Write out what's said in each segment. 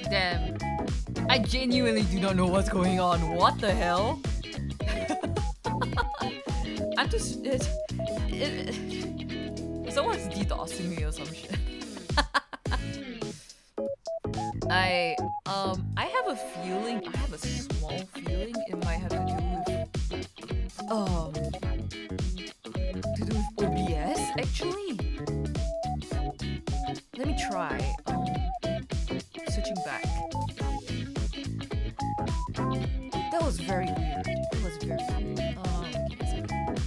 Damn. I genuinely do not know what's going on. What the hell? I'm just. Someone's DDoSing me or some shit. I have a feeling. I have a small feeling it might have to do with OBS actually. Let me try. Switching back. That was very weird. It was very weird. Give me a second.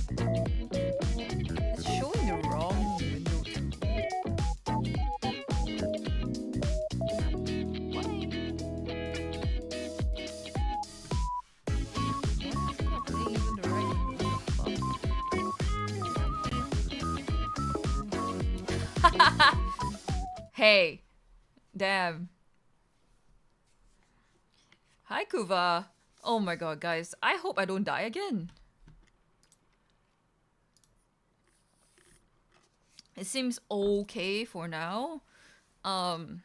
It's showing the wrong window too. Why? It's not playing even the right. What the fuck? Hey. Damn. Hi, Kuva. Oh my god, guys. I hope I don't die again. It seems okay for now. Hoi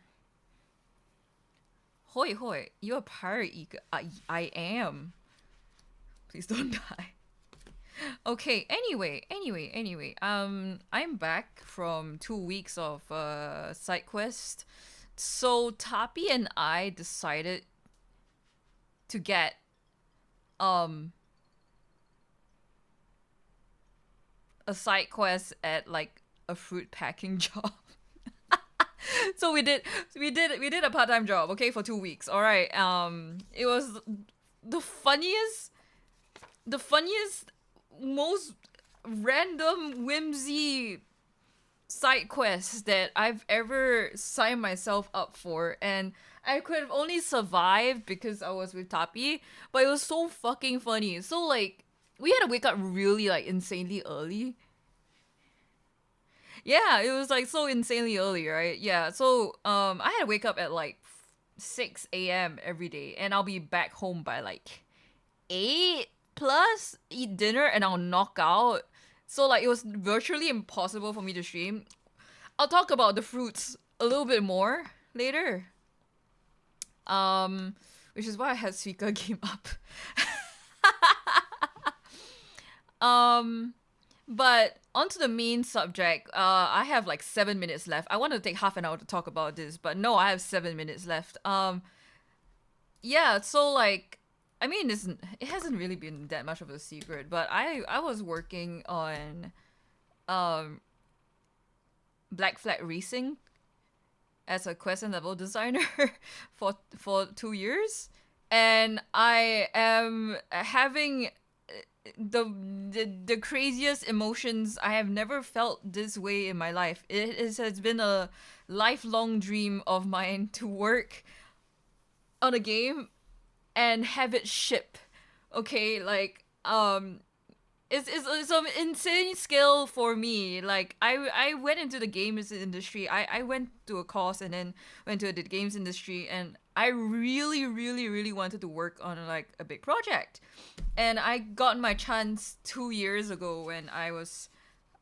hoi, you're a pirate eagle. I am. Please don't die. Okay, anyway. I'm back from 2 weeks of side quest. So Tapi and I decided to get a side quest at like a fruit packing job. So we did a part-time job, okay, for 2 weeks. All right. It was the funniest, most random whimsy side quest that I've ever signed myself up for, and I could have only survived because I was with Tapi, but it was so fucking funny. So like we had to wake up really like insanely early. Yeah, it was like so insanely early, right? Yeah, so I had to wake up at like 6 a.m. every day, and I'll be back home by like 8 plus, eat dinner, and I'll knock out. So like it was virtually impossible for me to stream. I'll talk about the fruits a little bit more later. Which is why I had Suika game up. But onto the main subject. I have like 7 minutes left. I want to take half an hour to talk about this, but no, I have 7 minutes left. Yeah, so like, I mean, it hasn't really been that much of a secret, but I was working on Black Flag Racing as a quest and level designer for 2 years, and I am having the craziest emotions. I have never felt this way in my life. It has been a lifelong dream of mine to work on a game and have it ship. Okay, like it's an insane skill for me. Like I went into the games industry. I went to a course and then went to the games industry, and I really wanted to work on like a big project. And I got my chance 2 years ago when I was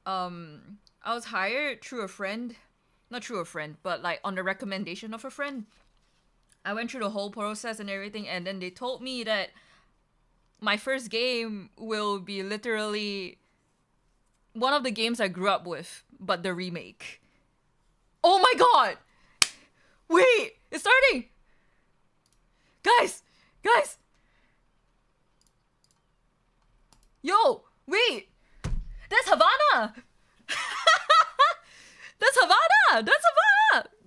hired through a friend. Not through a friend, but like on the recommendation of a friend. I went through the whole process and everything, and then they told me that my first game will be literally one of the games I grew up with, but the remake. Oh my god! Wait! It's starting! Guys! Yo! Wait! That's Havana! That's Havana!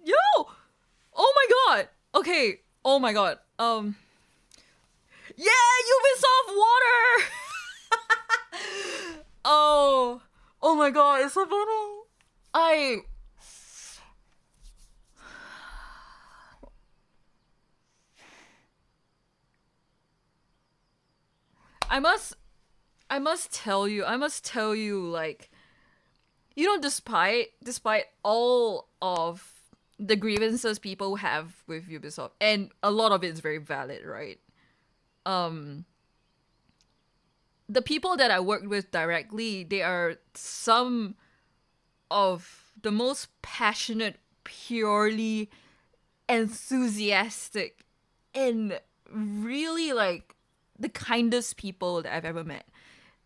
Yo! Oh my god! Okay. Oh my god. Yeah, Ubisoft water. Oh my god, it's so funny. I must tell you, like, you know, despite all of the grievances people have with Ubisoft, and a lot of it is very valid, right? The people that I worked with directly, they are some of the most passionate, purely enthusiastic, and really like the kindest people that I've ever met.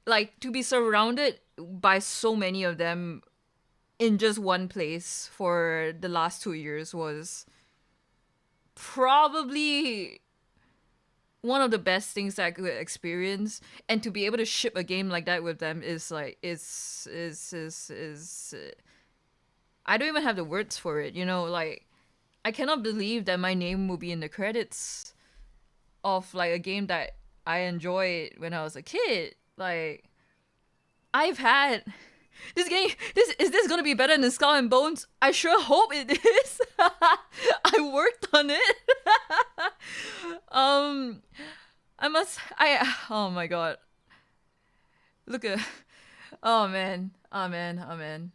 Like to be surrounded by so many of them in just one place for the last 2 years was probably one of the best things that I could experience. And to be able to ship a game like that with them is like is I don't even have the words for it, you know, like I cannot believe that my name will be in the credits of like a game that I enjoyed when I was a kid. Like I've had this game. Is this gonna be better than Skull and Bones? I sure hope it is. I worked on it. Oh my god. Look at. Oh man. Oh man. Oh man.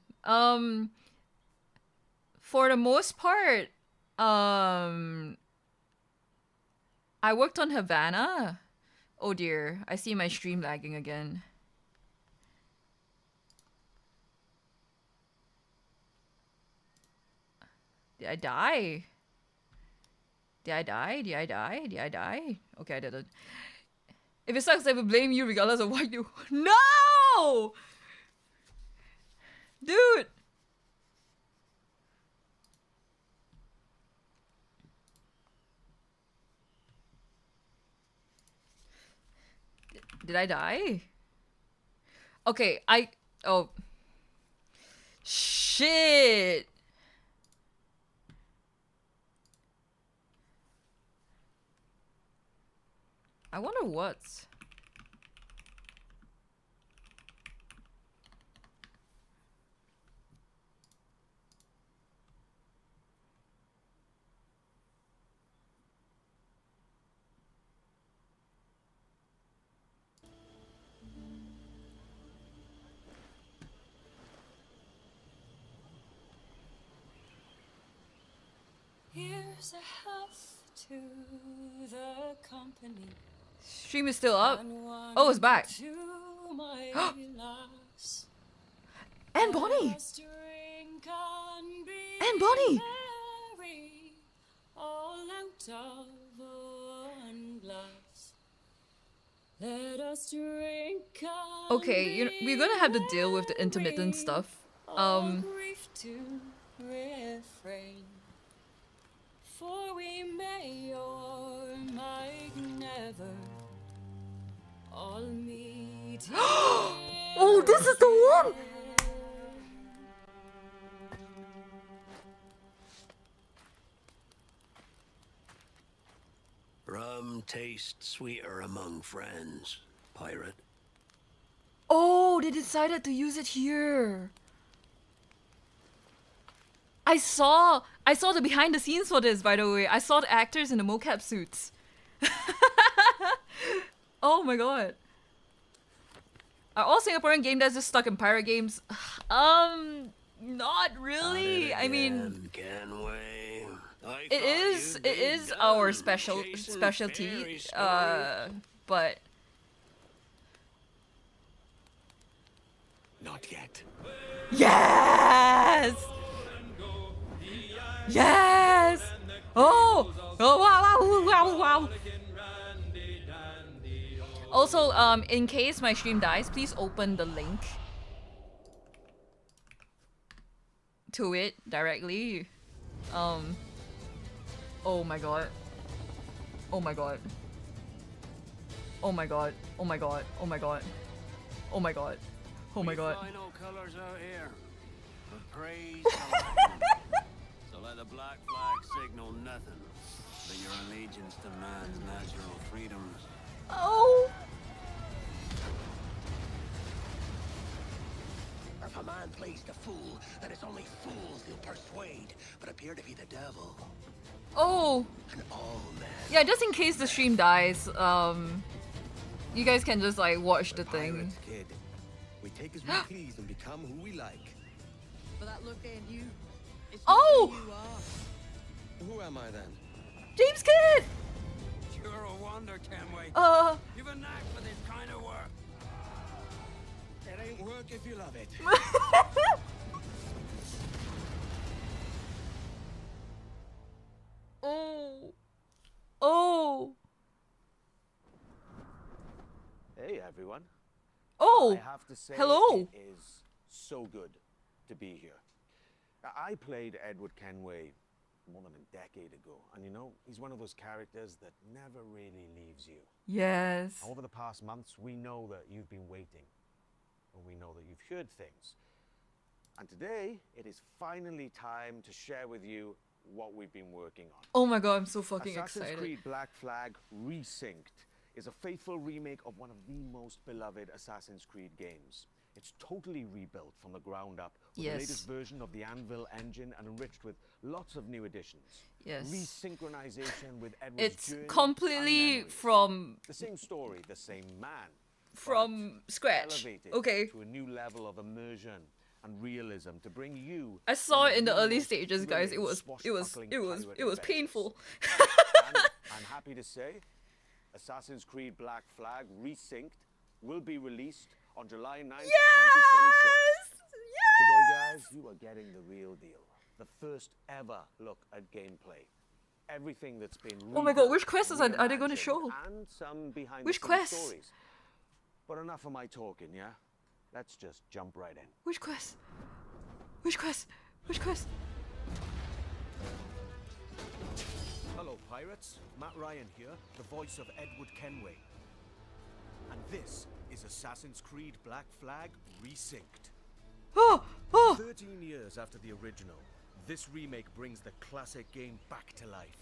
For the most part, I worked on Havana. Oh dear, I see my stream lagging again. Did I die? Did I die? Did I die? Did I die? Okay, I didn't. If it sucks, I will blame you regardless of what you. No! Dude! Did I die? Okay, oh. Shit! I wonder what. Here's a health to the company. Stream is still up. Oh, it's back. And Bonnie. And Bonnie. Okay, we're gonna have to deal with the intermittent stuff. For we may or might never all meet. Oh, this is the one! Rum tastes sweeter among friends, pirate. Oh, they decided to use it here. I saw the behind the scenes for this, by the way. I saw the actors in the mocap suits. Oh my god. Are all Singaporean game devs just stuck in pirate games? Not really. I mean, it is our specialty. But not yet. Yes. Yes! Oh! Oh wow wow wow wow! Also, in case my stream dies, please open the link to it directly. Oh my god. Oh my god. Oh my god. Oh my god. Oh my god. Oh my god. Oh my god. Colors out here. But praise let the black flag signal nothing but your allegiance to man's natural freedoms. Oh! If a man plays the fool, then it's only fools he'll persuade, but appear to be the devil. Oh! An all man. Yeah, just in case the stream dies, you guys can just like watch the thing. Kid. We take as we please and become who we like. But that look ain't you. It's Oh! who you are. Who am I then? James Kidd! You're a wonder, Kenway. You've a knack for this kind of work. It ain't work if you love it. everyone. Oh, I have to say, hello. it is so good to be here. I played Edward Kenway more than a decade ago, and you know, he's one of those characters that never really leaves you. Yes. Over the past months, we know that you've been waiting, and we know that you've heard things. And today, it is finally time to share with you what we've been working on. Oh my god, I'm so fucking Assassin's excited. Creed Black Flag Resynced is a faithful remake of one of the most beloved Assassin's Creed games. It's totally rebuilt from the ground up with Yes. the latest version of the Anvil engine and enriched with lots of new additions. Yes. Resynchronization with Edward's It's journey and completely memories. from The same story, the same man. scratch. Elevated Okay. to a new level of immersion and realism to bring you. I saw one it in the of early most stages, guys. It thrilling, was swashbuckling pirate adventures. painful. And I'm happy to say, Assassin's Creed Black Flag Resynced will be released on July 9th, 2026. Today, guys, you are getting the real deal. The first ever look at gameplay. Everything that's been Oh my god, rebuilt, which quests are they going to reimagined, show? And some behind Which the scenes quests? stories. But enough of my talking, yeah? Let's just jump right in. Which quest? Which quest? Which quest? Hello, pirates. Matt Ryan here, the voice of Edward Kenway. And this is Assassin's Creed Black Flag Resynced. Oh, oh. 13 years after the original, this remake brings the classic game back to life.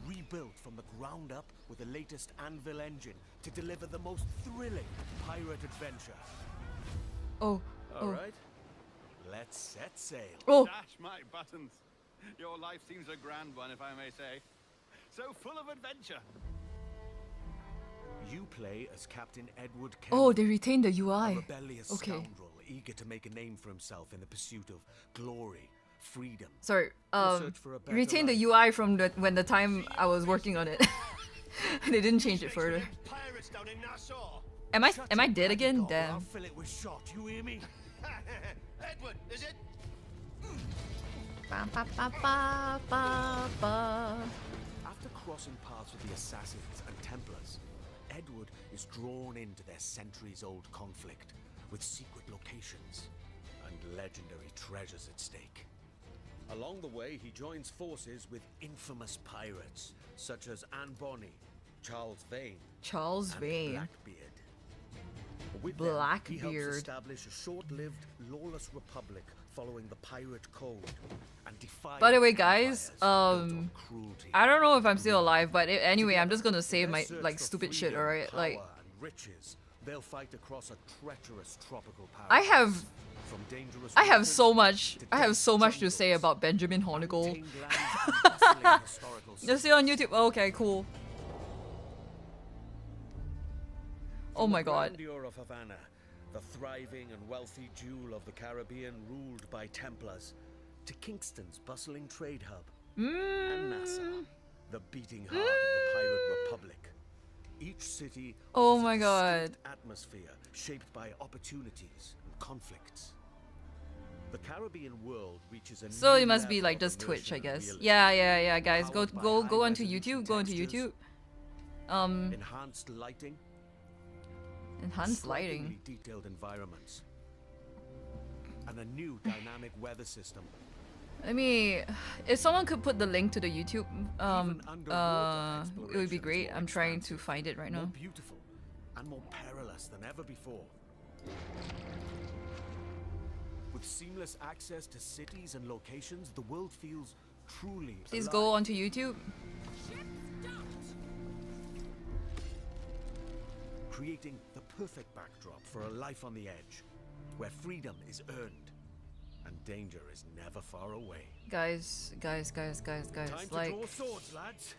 Rebuilt from the ground up with the latest Anvil engine to deliver the most thrilling pirate adventure. Oh. All Oh. right, let's set sail. Oh. Dash my buttons. Your life seems a grand one, if I may say. So full of adventure. You play as Captain Edward Kenway. Oh, they retained the A UI. rebellious Okay. scoundrel eager to make a name for himself in the pursuit of glory, freedom. Sorry. search for a better Retain the life. UI from the time I was working on it. They didn't change it further. Pirates down in Nassau. Am I Shut am I your dead bloody again? gob or I'll Damn. fill it with shot, you hear me? Edward, is it? Ba, ba, ba, ba, ba, ba. After crossing paths with the Assassins and Templars, Edward is drawn into their centuries-old conflict with secret locations and legendary treasures at stake. Along the way, he joins forces with infamous pirates such as Anne Bonny, Charles Vane, Charles and Vane. Blackbeard. With them, he Blackbeard. helps establish a short-lived, lawless republic following the pirate code and defying By the way, empires guys, built on cruelty. I don't know if I'm still alive, but anyway, I'm just gonna save In my their search like for stupid shit, freedom, alright? Like power, and riches, they'll fight across a treacherous tropical I paradise. have From dangerous I have waters so much to I have dense so much to say jungles, about Benjamin Hornigold. untamed lands, and bustling historical Just see on YouTube. Okay, cool. Oh From my the god. grandeur of Havana, the thriving and wealthy jewel of the Caribbean ruled by Templars, to Kingston's bustling trade hub, and Nassau, the beating heart of the pirate republic. Each city Oh offers a my god. distinct atmosphere shaped by opportunities and conflicts. The Caribbean world reaches a So new it must be level like of just Twitch, I immersion and guess. realism. Yeah, guys. Go Powered by go go onto high-resolution YouTube. Go onto textures, YouTube. Enhanced lighting, Enhanced lighting. strikingly detailed environments, and a new dynamic weather system. Let me. If someone could put the link to the YouTube, Even underwater it would be explorations great. more I'm trying to expansive, find it right more now. beautiful and more perilous than ever before. With seamless access to cities and locations, the world feels truly Please alive. go onto YouTube. Creating the perfect backdrop for a life on the edge, where freedom is earned and danger is never far away. Guys. Time to Like, draw swords, lads.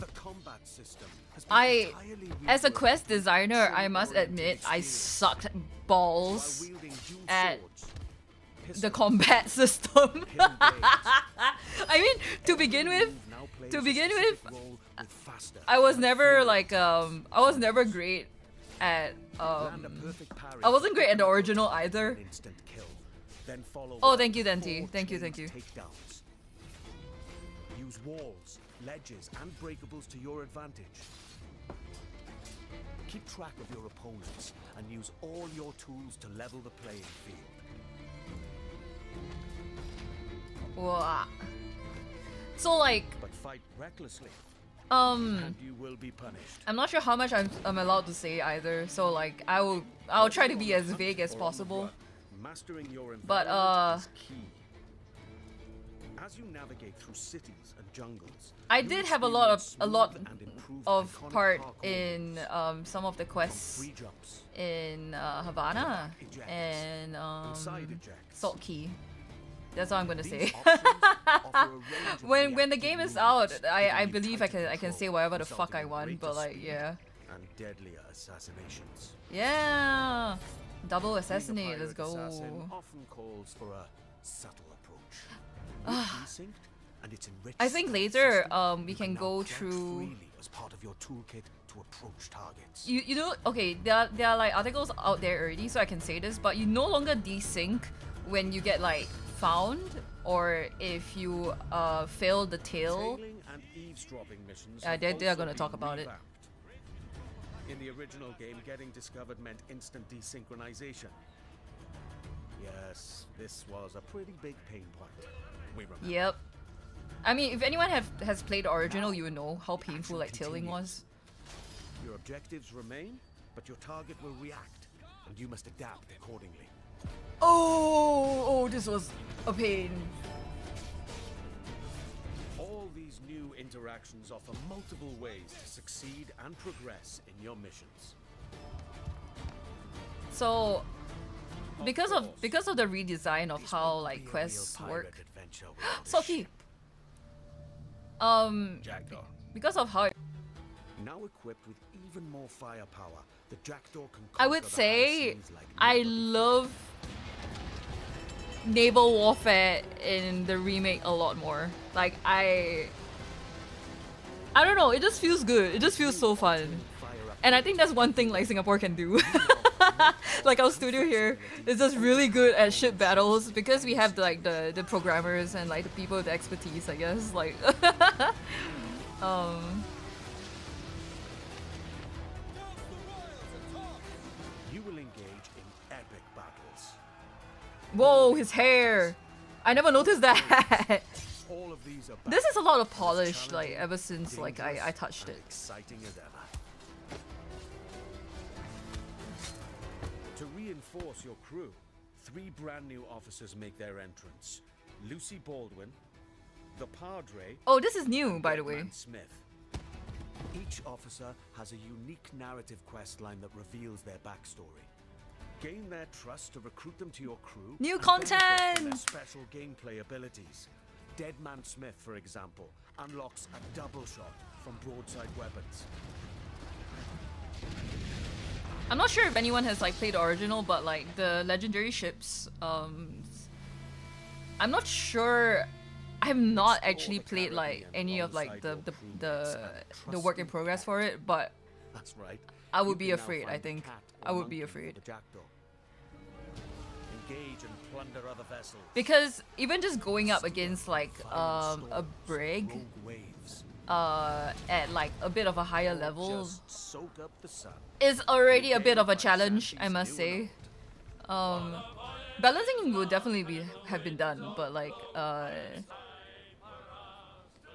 The combat system has been I, entirely as a reworked quest for designer, I must action-oriented admit, I experience. sucked While balls wielding dual at swords, the pistols, combat system. hidden blades, I mean, to begin every with, move now plays to a begin specific with, role with faster I was and never fewer like I was never great at Land a perfect parry I wasn't great at the for original an either. instant kill. Then follow Oh, up thank you, with Denti. 4 Thank you, chained thank you. takedowns. Use walls, ledges, and breakables to your advantage. Keep track of your opponents and use all your tools to level the playing field. Wah. So like, But fight recklessly, um, and you will be punished. I'm not sure how much I'm allowed to say either. So like, I'll try to be as vague as possible. Mastering your But, environment is key. As you navigate through cities and jungles, I you'll did have a lot experience smooth and improved of iconic part parkour in some of the from quests free jumps, in Havana ejects, and side ejects. Salt Key. That's all I'm gonna say. These options offer a range of when the reactive game is moves, out, I giving you believe I tighter can say control, whatever the fuck resulting I in want. But greater like, speed yeah, and deadlier assassinations. yeah, double Being a assassinate. Let's pirate go. assassin often calls for a subtle approach. With Desync and its enriched I think stealth later, system, we you can now go crouch through. freely as part of your toolkit to approach targets. You know, okay, there are like articles out there already, so I can say this, but you no longer desync when you get like found or if you fail the tail. Tailing and eavesdropping missions Yeah, have they are also gonna talk been about it. revamped. In the original game, getting discovered meant instant desynchronization. Yes, this was a pretty big pain point. We remember. Yep. I mean, if anyone has played the original, you would know how painful like tailing was. Your objectives remain, but your target will react, and you must adapt accordingly. Oh, this was a pain. All these new interactions offer multiple ways to succeed and progress in your missions. So, because of course, the redesign of this how won't like be a real quests pirate work, adventure without a Soki. ship. Jackdaw. Because of how Now equipped with even more firepower, the Jackdaw can I would conquer the say high seas like I never before. love naval warfare in the remake a lot more. Like I don't know, it just feels good. It just feels so fun. And I think that's one thing like Singapore can do. Like our studio here is just really good at ship battles because we have like the programmers and like the people with the expertise, I guess. Like You will engage in epic battles. whoa, his hair. I never noticed that. All of these are This is a lot of battles polish as like challenging, ever since like I dangerous, touched and it. exciting as ever. To reinforce your crew, 3 brand new officers make their entrance. Lucy Baldwin, the Padre, Oh, this is new, by the way. Deadman Smith. Each officer has a unique narrative quest line that reveals their backstory. Gain their trust to recruit them to your crew. New and benefit from their content! special gameplay abilities. Deadman Smith, for example, unlocks a double shot from broadside weapons. I'm not sure if anyone has like played the original, but like the legendary ships, I'm not sure. I have not Explore actually the played like Caribbean any of like alongside the your the crewmates the, and the work in trusted progress for it, but That's right. I would You be can now afraid, I find a think. cat I or would be monkey for afraid. the Jackdaw. Engage and plunder other vessels. because even just going up against Explore like violent a storms, brig rogue waves, at like a bit of a higher or level just soak up the sun. is already a Regained bit of a by challenge, I Sandy's must new say. and Balancing would definitely have been done, but like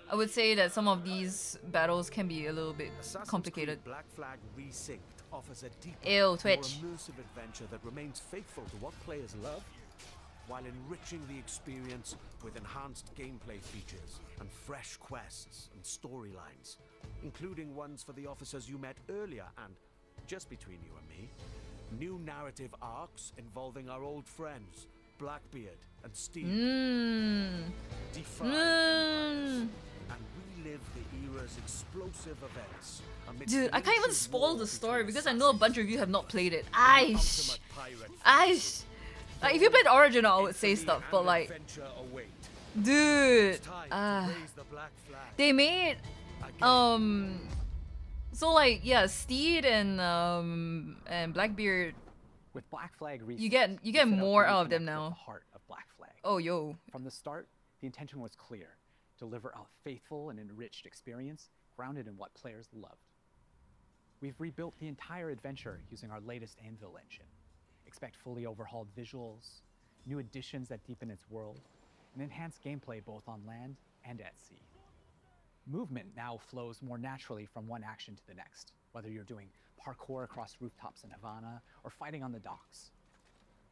I would say that some of these battles can be a little bit Assassin's complicated. Creed Black Flag Resynced offers a deeper, Ew, more Twitch. immersive adventure that remains faithful to what players love, while enriching the experience with enhanced gameplay features and fresh quests and storylines, including ones for the officers you met earlier and, just between you and me, new narrative arcs involving our old friends, Blackbeard and Steve. Defy empires and relive the era's explosive events. amidst Dude, the I can't even ancient spoil war the story between because I know a bunch of you have not played it. Aish! ultimate pirate Aish! Like, if you played Original, I would say infamy stuff, but and like, adventure await. dude, It's time to raise the black flag they made again. so like yeah, Steed and Blackbeard. With Black Flag Resynced, You get we set out to more out of reconnect them with now. The heart of Black Flag. Oh yo, From the start, the intention was clear: deliver a faithful and enriched experience grounded in what players loved. We've rebuilt the entire adventure using our latest Anvil engine. Expect fully overhauled visuals, new additions that deepen its world, and enhanced gameplay both on land and at sea. Movement now flows more naturally from one action to the next, whether you're doing parkour across rooftops in Havana or fighting on the docks.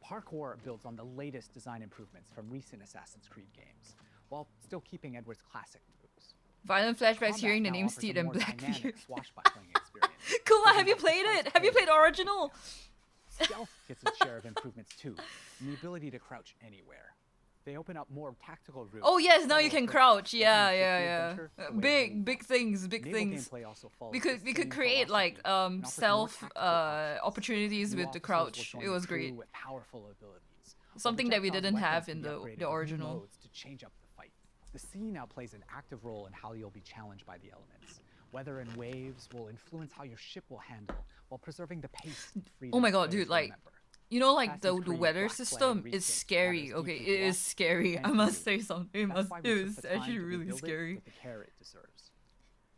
Parkour builds on the latest design improvements from recent Assassin's Creed games, while still keeping Edward's classic moves. Violent flashbacks Combat hearing the now name offers a Steed and more Blackbeard. dynamic swashbuckling experience. Cool, have you Presenting played precise it? Have you played parries. original? Stealth gets its share of improvements too, and the ability to crouch anywhere. They open up more tactical routes. Oh yes, now subtle you can approaches, crouch. letting Yeah, you shift yeah, the yeah. adventure the way you Big, want. big things, big Naval things. gameplay also follows We the could same create like philosophy and offers more stealth tactical options. opportunities New with the officers will crouch. join It the was crew great. with powerful abilities, while Something that we projectiles didn't have weapons in can be the upgraded with new original. modes to change up the fight. The sea now plays an active role in how you'll be challenged by the elements. Weather and waves will influence how your ship will handle, while preserving the pace and freedom Oh my god, players dude! Like, remember. you know, like the Assassin's Creed weather Black Flag system is Resync scary. matters Okay, deeply it to is us scary. and I to must you. say something. That's why we It took was the time actually to really rebuild it scary. with the care it deserves.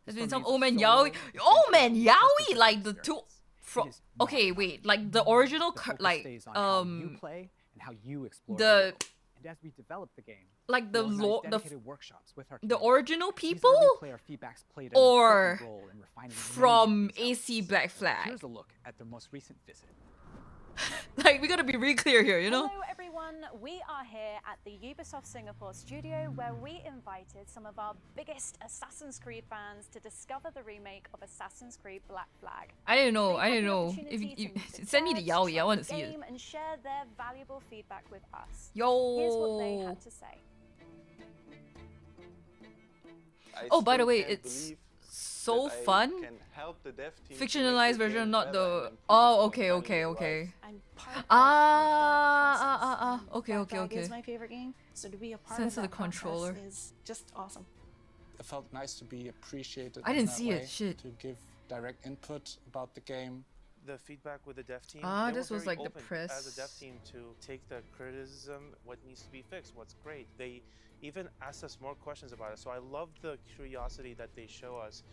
There's This been some remains a old man solo, Yaoi. Old man adventure, Yaoi, specific like the two. experience. From It is not okay, fun. wait, like the original, The focus like stays on how you play and how you explore the the world. And as we develop the game, like the we'll lore, organize dedicated workshops with our the community. original These people, early player feedbacks played an or important role in refining many of from these AC elements. Black Flag. Here's a look at the most recent visit. Like we gotta be really clear here, you know. Hello everyone, we are here at the Ubisoft Singapore studio where we invited some of our biggest Assassin's Creed fans to discover the remake of Assassin's Creed Black Flag. I didn't know. They I had didn't the know. opportunity If you to meet send me the devs, Yaoi, I try want the to see it. game, and share their valuable feedback with us. Yo. Here's what they had to say. Oh, by the way, it's so fun. Fictionalized version, not the. Oh, okay, okay, okay. I'm part of that process. Okay, Black okay, Flag okay. is my favorite game, so to be a part Sense of of that the controller. process is just awesome. It felt nice to be appreciated. I in didn't that see it, way, shit. To give direct input about the game. The feedback with the dev team. Ah, they this were was very like the open press. as a dev team to take the criticism, what needs to be fixed, what's great. They even asked us more questions about it. So I love the curiosity that they show us,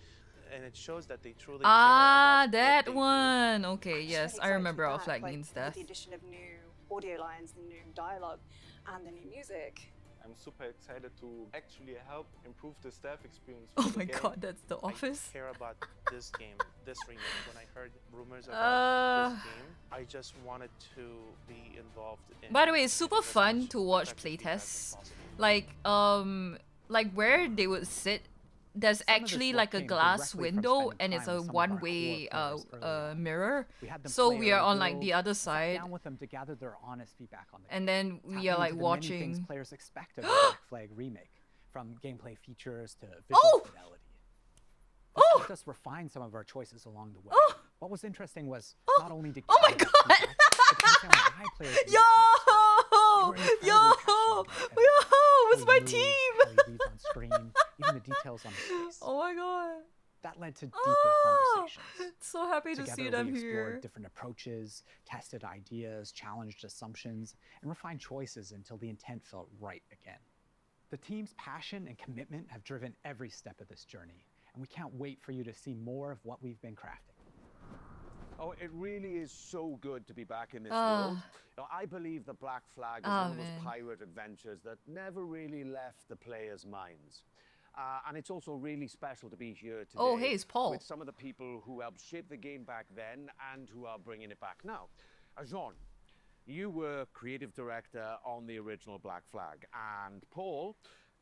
and it shows that they truly. Ah, care about that what they do. one. Okay, Really yes, I excited remember for our that, flag like, means with death. the addition of new audio lines, the new dialogue, and the new music. I'm super excited to actually help improve the staff experience. Oh for the my game. god, that's the office. I care about this game, this remake. When I heard rumors about this game, I just wanted to be involved in. By the way, it's super as fun much to watch effective feedback as playtests. possible. Like where they would sit. There's Some of this actually work like a came glass directly from window, spending and it's time a with some of our one-way core players early on. mirror. We had them So play we our are on like build, the other sat side, down with them to gather their honest feedback on the and game. then we Tapping are like into the many things watching. players expect of the Black Flag remake, from gameplay features to visual Oh! fidelity. This Oh! helped us refine some of our choices along the way. Oh! What was interesting was Oh! not only to Oh my gather god! feedback, but to understand why players react to Yo! this way. They were incredibly passionate about everything. Yo! What's How my he moves, team? how he reads on screen, even the details on his face. Oh my god! That led to deeper Oh, conversations. so happy to Together, see them we explored here. different approaches, tested ideas, challenged assumptions, and refined choices until the intent felt right again. The team's passion and commitment have driven every step of this journey, and we can't wait for you to see more of what we've been crafting. Oh, it really is so good to be back in this Ah. world. Now, I believe the Black Flag is Ah, one of those man. pirate adventures that never really left the players' minds. And it's also really special to be here today Oh, hey, it's Paul. with some of the people who helped shape the game back then and who are bringing it back now. Jean, you were creative director on the original Black Flag, and Paul,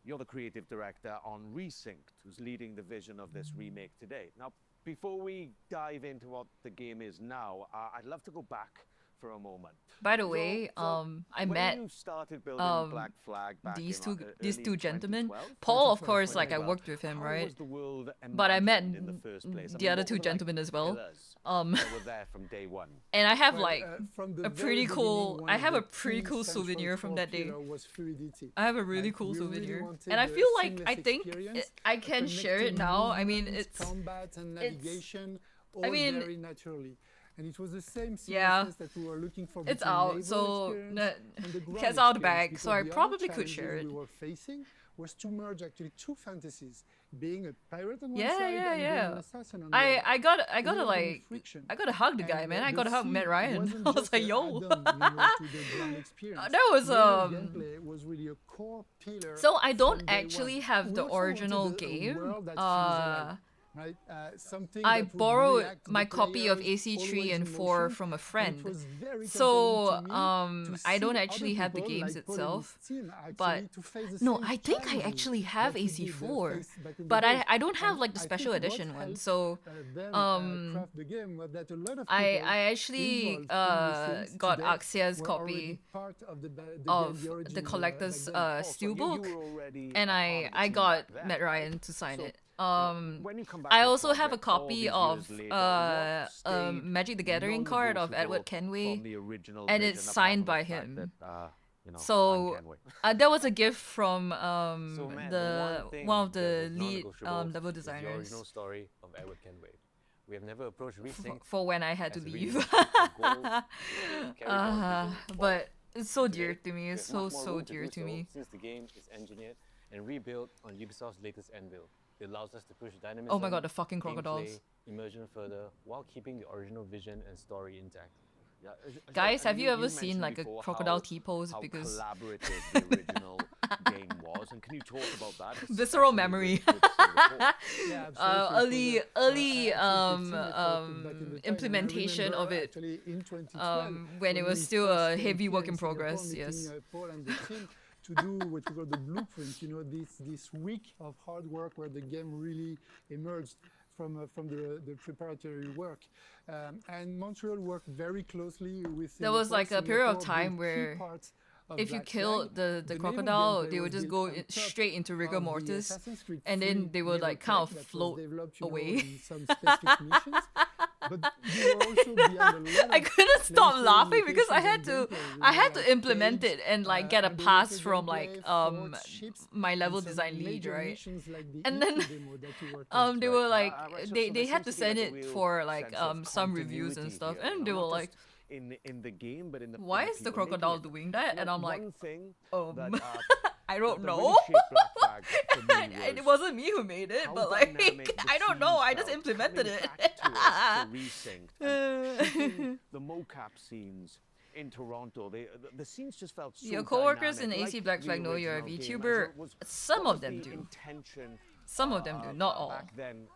you're the creative director on Resynced, who's leading the vision of this remake today. Now, before we dive into what the game is now, I'd love to go back for a moment. By the way, I when met you started building Black Flag back these in, these early two gentlemen. 2012? Paul, of course, like I 2012. worked with him, How right? was the world But I met imagined in the first place? I the mean, other what two were the, like, gentlemen as well. pillars that were there from day one. And I have Well, like from the a very pretty cool. beginning, I one have of a the pretty key cool central souvenir from core that day. pillar was fluidity. I have a really Like, cool we really souvenir, wanted and I the feel like seamless I think experience, I can share it connecting now. I mean, movements, it's combat and it's- navigation, all I mean, very naturally. And it was the same seamlessness yeah, that we were looking for. it's between out, naval so experience and the ground it's out experience, back. because So I the other probably could challenges share it. we were facing was to merge actually two fantasies, being a pirate on one Yeah, side yeah, and being yeah. an assassin on the I other. I got I gotta Without any like friction. I gotta hug the guy, And, man. I the gotta hug sea Matt Ryan. wasn't I was just like, an yo. add-on, to the grand experience. That was, The gameplay was really a core pillar. So I don't from day actually one. have We the also wanted original a game. world that feels alive, right? Something I that would borrowed react to my the copy of players, AC3 always and in 4 motion, from a and friend. it was very So compelling to me to I don't see actually other have the people games like Paul and itself. his team But actually to face the no, same I think I challenges actually have that we did, AC4, face back in the but days. I don't have And like the I special think what edition one. helped, So them, craft the game was that a lot of I people actually involved in the things got today Axia's were already copy part of the game, of the the original, collector's back then. steelbook, you were already and a part of the I team got back then, Matt right? Ryan to sign So, it. when you come back I to also have a Project all copy these of years later, what stayed Magic the Gathering card of Edward non-negotiable from the Kenway, original and vision, it's apart signed from the by fact him. that, you know, I'm So Kenway. that was a gift from So, Matt, the one thing one of that the was lead non-negotiable level is the designers original story of Edward Kenway. We have never approached Resync for when I had to as a leave. remake. Our goal is to carry on vision forward. But it's so dear Today, to me. It's we have so much more room to dear do to so me. since the game is engineered and rebuilt on Ubisoft's latest Anvil. It allows us to push dynamism, Oh my god, the fucking crocodiles. gameplay, immersion further while keeping the original vision and story intact. Yeah, Guys, have and you ever mentioned seen like a before crocodile how- T-pose? how Because collaborative the original game was, and can you talk about that? visceral especially memory. with Singapore? Yeah, absolutely. It was early absolutely 15 effort back in the time, and I implementation of remember it. actually in 2012, When it was we still first a came heavy here work in Singapore, progress. meeting, Yes. Paul and the team to do what we call the blueprint. You know, this week of hard work where the game really emerged from the preparatory work. And Montreal worked very closely with. There was Singapore. like a period of Singapore time built key where parts of if you Black killed Flag. the naval crocodile, gameplay they would was just built go on top straight into rigor of the mortis, Assassin's Creed and 3 then they would naval like kind of tech that was float developed, away. in some specific missions. But you were also behind a lot I of couldn't stop places, laughing because I locations, had and to gameplay, you I know, had to like implement caves, it and like get a underwater pass from gameplay, like forts, ships, my level and some design lead, major right? missions like the And then Eco demo that you worked on. they were like right, so they there had to seems to be send like a it real for like sense of some reviews and continuity stuff, here, you and know, they were not like, just in the game, but in the why in the is the people making crocodile it. doing that? You And know, I'm like, one thing um, that, I don't that know. really shaped Black Flag for me And it was wasn't me who made it, how but like dynamic the I don't know. scenes I just felt implemented coming it. back to us for Resynced and shooting the mocap scenes in Toronto. The scenes just felt so Your coworkers in dynamic, AC like Black the Flag know you're a original game. And VTuber. so it was- Some what of was them the do. intention, Some of them do, not all. back then,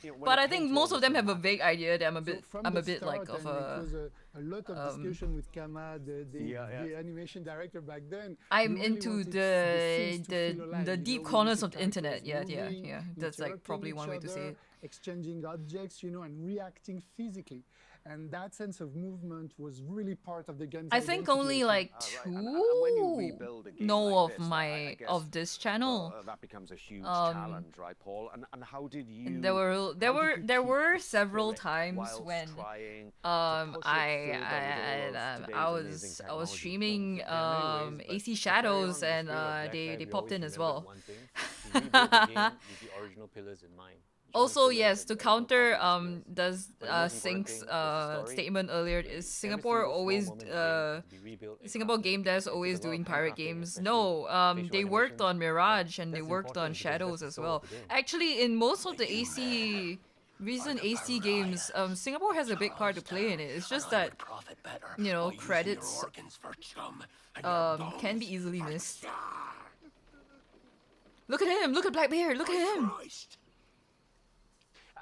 you know, when But it I came think to most all of the them have a cinematics? vague idea that I'm a So bit from I'm a the bit like start, of and it was a a lot of discussion with Kama, the animation director back then. I'm We really into wanted the scenes to feel alive, the you know, deep with corners the of the internet. characters Yeah, moving, yeah. That's like interrupting probably one each way to say other, it. exchanging objects, you know, and reacting physically. And that sense of movement was really part of the game's I think identity, only think. like when you two rebuild a game know like of this, I guess, of this channel. that becomes a huge Um, challenge, right, Paul? And how did you? And there were how did you keep several spirit times whilst when trying to I push it through the middle of today's amazing was technology? streaming anyways, but AC to carry Shadows on the and spirit of Black they Flag, we popped always in as remembered well. one thing, to rebuild the game with the original pillars in mind. Also, Pillars yes, and to the original counter concepts. does But the most important Sync's thing was the story. statement earlier is Every Singapore single small always moment in the game could be rebuilt and Singapore crafted. game devs It took always a lot of doing hand pirate crafting, games. especially No, facial they worked on animations. Mirage and they That's worked on important because Shadows that's as the soul well. of the game. Actually, in most of the AC recent AC games, Singapore has a big part to play in it. It's just that credits can be easily missed. Look at him! Look at Blackbeard! Look at him!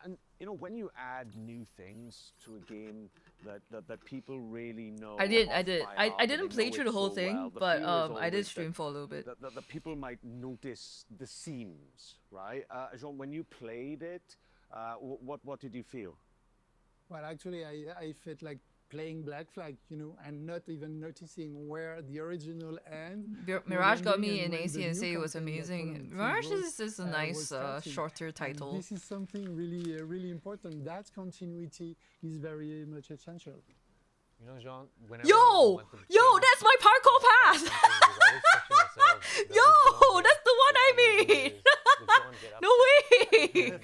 And you know, when you add new things to a game that people really know. I did. off by I heart, didn't they play know through it the whole so thing, well, the but fear is I did always stream for a little bit. that people might notice the seams, right? Jean, when you played it, what did you feel? Well, actually, I felt like playing Black Flag, you know, and not even noticing where the original end. Mirage got me in ACNC. It was amazing. Mirage is a nice shorter title. And this is something really, really important. That continuity is very much essential. You know, Jean, whenever Yo, that's my parkour path. Yo, that's the one I made. No way.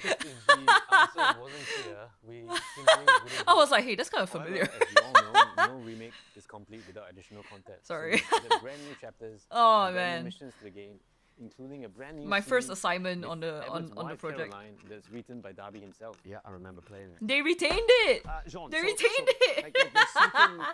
I was like, hey, that's kind of familiar. As you all know, no remake is complete without additional content. Sorry. So with the brand new chapters, Oh, brand new man. missions to the game, including a brand new My first series assignment with on the Edward's on the wife, project. Caroline, that's written by Darby himself. Yeah, I remember playing it. They retained it. Jean, They so- retained so, it. like, there's something-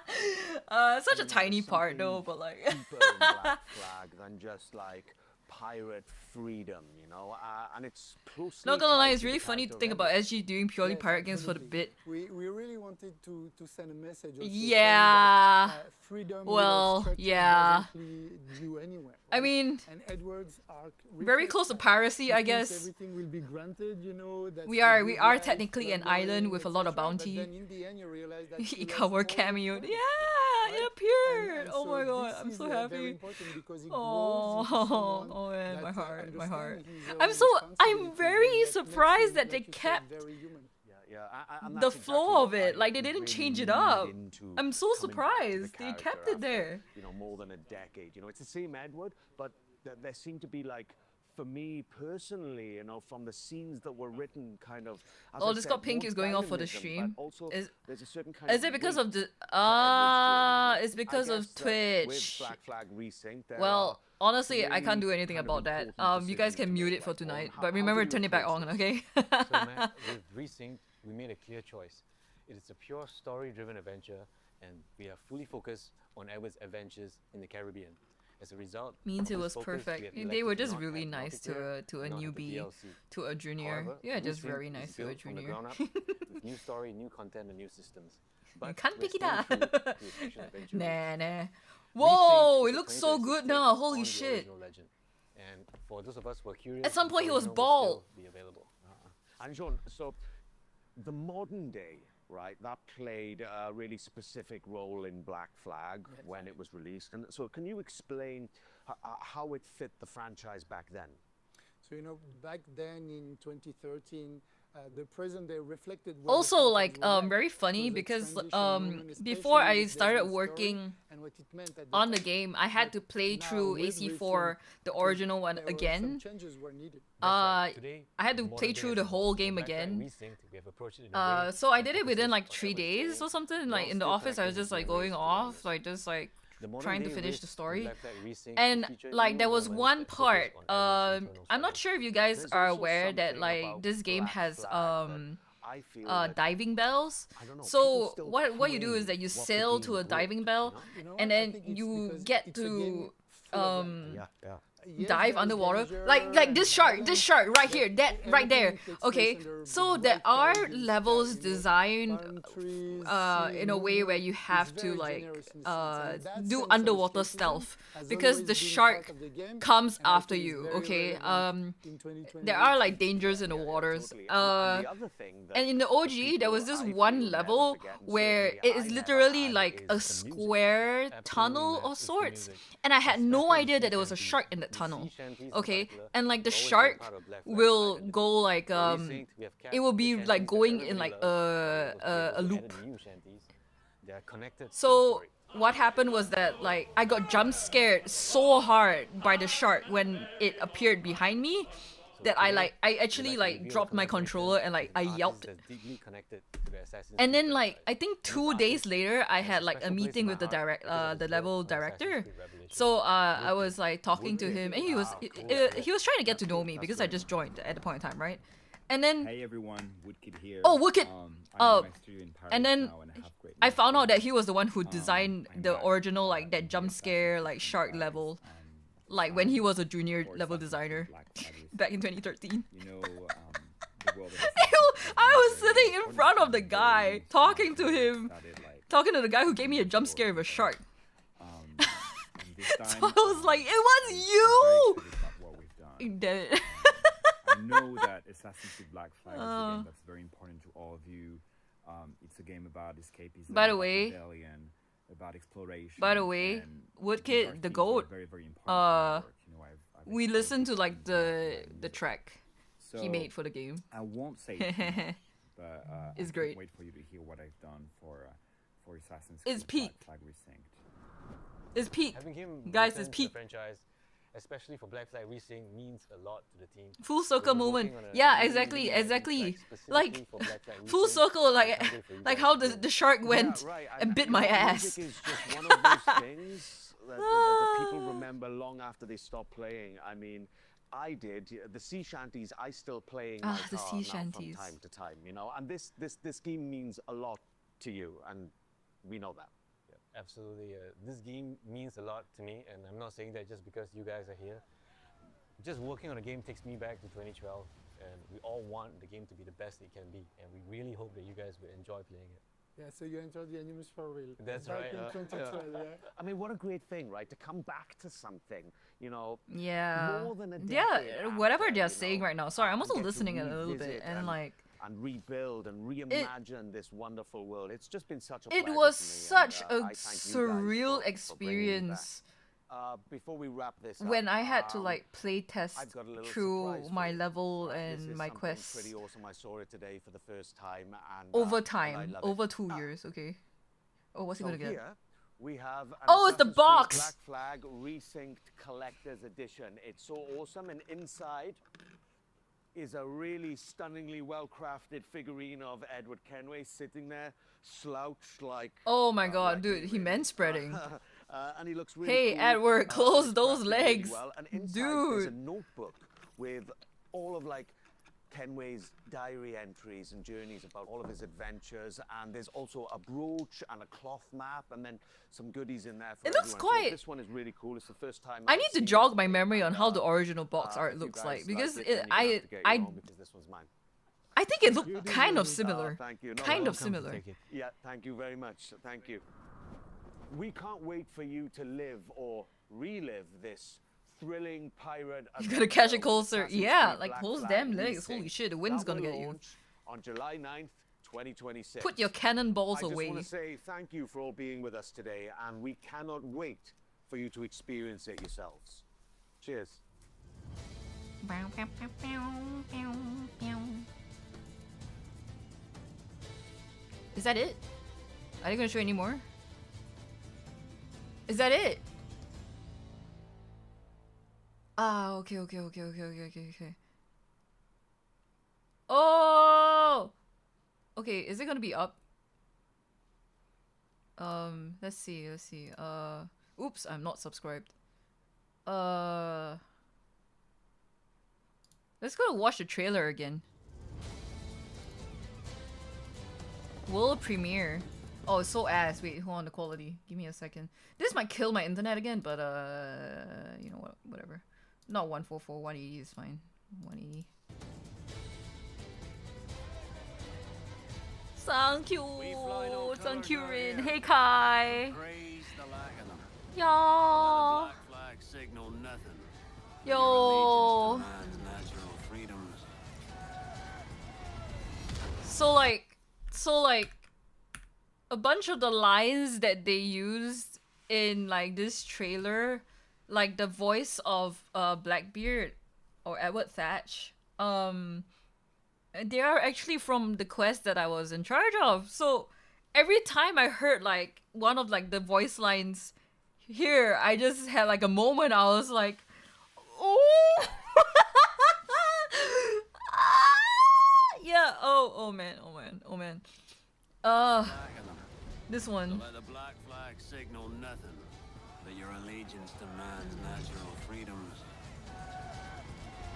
Such a tiny part though, but like. deeper in Black Flag than just like pirate freedom, you know, and it's closely. Not gonna lie, tied it's to really the funny to character think of about Edward. SG doing purely Yes, pirate games for the absolutely. bit. We really wanted to send a message. Also Yeah. saying that, freedom Well, without structure yeah. doesn't lead you anywhere. I mean, and Edward's arc very reflects close to that. piracy, He I thinks guess. everything will be granted, you know. That's We the are good life, technically an plundering, island with a lot of etc., but bounty. then in the end you realize that he Ikawa lost all his cameoed. friends, Yeah, it right? appeared. And Oh my so god, this I'm is, so very happy. important because it Oh, grows into someone oh man, that, my heart, my heart. understands his I'm own so, I'm responsibilities, very and that makes surprised him, that they like you said, kept very human. And the that's flow exactly of what it. I Like they didn't really change it leaned up. into I'm so coming back to the surprised they character kept it after, there. You know, more than a decade. You know, it's the same Edward, but there seemed to be like, for me personally, you know, from the scenes that were written, kind of. As Oh, I this said, got Pink more is going off for the dynamism, stream. But also, Is- there's a certain kind Is of it because weight of the to Edward's journey. it's because I of guess that with Twitch. Black Flag Resync, there Well, are honestly, I can't do really anything kind of about that. important You guys decisions can to mute make, it for like, on tonight, how- but how remember do to turn you it back approach on, this? okay? So Matt, with Resync, we made a clear choice. It is a pure story-driven adventure, and we are fully focused on Edward's adventures in the Caribbean. As a result, Means it of was this focus, we perfect. have They elected were to just not really add nice to multiplayer, a not add the newbie, DLC. to a junior. However, Yeah, just Resync very is nice to a built from the junior. ground up with new story, new content, and new systems. But can't we're pick it staying up. true to its action-adventure Nah, roots. nah. Resync Whoa, is it a looks so 2026 good take now. on Holy the shit. original legend. And for those of us who are curious, At some the point he was original will bald. still be available. And Jean, so the modern day, right, that played a really specific role in Black Flag when it was released. And so can you explain how it fit the franchise back then? So, you know, back then in 2013, the present day reflected where the Also, franchise like, was at. very It funny was a because transition moment, before especially I with started Desmond's story working and what it meant at on the time. game, I had But to play now through with AC4, Resync, the original one, there were some again. changes were needed. Today, I had to modern play day through has the evolved. whole For game Black Flag again. Resynced, we have approached it in a way So I that did it within focuses like on 3 Edward's days journey or something. while Like in the still office, I was connecting just with like the going ways off, like just like The modern trying to day finish the Risk story. Black Flag Resync And featured like new there was elements one that focus part. on Edward's internal I'm not struggle. sure if you guys There's are also aware that something like about this game Black has Flag that I feel like, diving bells. I don't know, people So still what you do is that you claim what sail the to a game broke, diving bell, You know, and I then think it's you because get it's a game to full of that. yeah. Yes, dive there is underwater danger like this shark and right here, that right there. everything takes Okay, place under so bright there are colors and levels stuff, you know, designed palm trees, in a way where you have it's to very like generous in the sense, and that do sense of underwater escapism stealth has because always the been shark part of the game, comes and I after think it's you. very Okay, relevant in 2020. there are like dangers in the waters. Totally. And the other thing that And in the OG, there was this people, I one feel, never level forget, and where certainly it I is never literally had, like is a the music. square tunnel Matt, of it's the sorts, music. and I had no Especially idea that sea there was a shanties. shark in that The tunnel. sea shanties in Okay, particular and like the have always been shark part of Black Flag will identity. go like For Resync, we have kept it will the be shanties like that going in everybody like loves, but a we also loop. added new shanties. They are connected to the So story. what happened was that like I got jump scared so hard by the shark when it appeared behind me that I actually like dropped my controller and like I yelped. Deeply connected to the Assassin's And Creed then franchise. like I think 2 days later I had like a meeting with the the level director. So I was like talking to him and he was trying to get to know me because I just joined at the point in time, right? And then Hey everyone, Woodkid here. Oh, Woodkid! I'm in my studio in Paris and then now and I have great I news found for out you. that he was the one who designed I'm the back, original like that in jump the scare Assassin's like Creed shark franchise, level, and like when he was a junior for level Assassin's Creed designer Black Flag Resync. back in 2013. You know, the world of Assassin's Creed I was is very sitting in important front of and the very guy, talking to him, started, like, talking to the guy who gave me a jump scare of a shark. and this So time, I was like, it was I'm you! very excited about what we've done. Damn it. I know that Assassin's Creed Black Flag is a game that's very important to all of you. It's a game about escapism, By the about way- rebellion, about exploration. By the way, and Woodkid, these are the themes that are goat, very, very important to my work. You know, I've we explored listened to these like themes in my the music. track he So, made for the game. I won't say too much, but It's I great. can't wait for you to hear what I've done for Assassin's It's Creed peak. Black Flag Resynced. It's peak. Having him Guys, return it's to the peak. franchise especially for Black Flag Racing, means a lot to the team. Full circle We've been moment. working on a Yeah, really, exactly, really exciting exactly. track Like specifically for Black Flag full Racing. circle, I like can't wait for you like guys how to hear the it. shark went right. and bit my you know, ass. Music is just one of those things that the people remember long after they stop playing. I mean, I did. The sea shanties, I still playing my The guitar sea now shanties. from time to time, you know. And this game means a lot to you, and we know that. Yeah, absolutely. This game means a lot to me, and I'm not saying that just because you guys are here. Just working on a game takes me back to 2012, and we all want the game to be the best it can be, and we really hope that you guys will enjoy playing it. Yeah, so you entered the Animus for real. That's Back right. in 2012, yeah. I mean, what a great thing, right? To come back to something, you know. Yeah. More than a decade Yeah, whatever after, they're you saying know, right now. Sorry, I'm also get to listening a little bit, revisit and like and rebuild and reimagine this wonderful world. It's just been such a it pleasure was to me, such and, a I thank you guys surreal for bringing me back. experience Before we wrap this up, when I had to like play test I've got a little through surprise for my you. level This and is my something quests pretty awesome. I saw it today for the first time, and over and I time, love it. over 2 years. Okay. Oh, what's he So gonna get? here we have an Oh, it's the Assassin's Creed box! Black Flag Resynced Collector's Edition. It's so awesome, and inside is a really stunningly well-crafted figurine of Edward Kenway sitting there, slouched like. Oh my god, dude, he men spreading. And he looks really Hey, cool. Edward, close He's those crafted really legs, well. And inside there's a dude. notebook with all of like Kenway's diary entries and journeys about all of his adventures, and there's also a brooch and a cloth map, and then some goodies in there for It looks everyone. So quite- this one is really cool. It's the first time I I've need to seen jog it. my memory on how the original box art If you looks guys like because it, it, then you're gonna have to get your own, because this one's mine. I think it looked kind of similar. Thank you. No, Kind no, of similar. Yeah, thank you very much. Thank you. We can't wait for you to live or relive this thrilling pirate. You gotta catch adventure it closer. with Assassin's Yeah, Creed like Black those Flag damn legs. Resynced. Holy shit, the wind's That gonna will get you. launch on July 9th, 2026. Put your cannonballs I just away. want to say thank you for all being with us today, and we cannot wait for you to experience it yourselves. Cheers. Is that it? Are they gonna show any more? Is that it? Ah, okay. Oh! Okay, is it gonna be up? Let's see. Oops, I'm not subscribed. Let's go watch the trailer again. World premiere. Oh, it's so ass. Wait, hold on the quality. Give me a second. This might kill my internet again, but you know what? Whatever. Not 144. 180 is fine. 180. Thank you. Thank you, Rin. Hey, Kai. Praise the lack of them. Yo. Black flag signal nothing. Yo. Man's natural freedoms. So like a bunch of the lines that they used in like this trailer, like the voice of Blackbeard or Edward Thatch, they are actually from the quest that I was in charge of. So every time I heard like one of like the voice lines here, I just had like a moment. I was like, oh. Yeah. Oh man. This So one. let the black flag signal nothing but your allegiance to man's natural freedoms.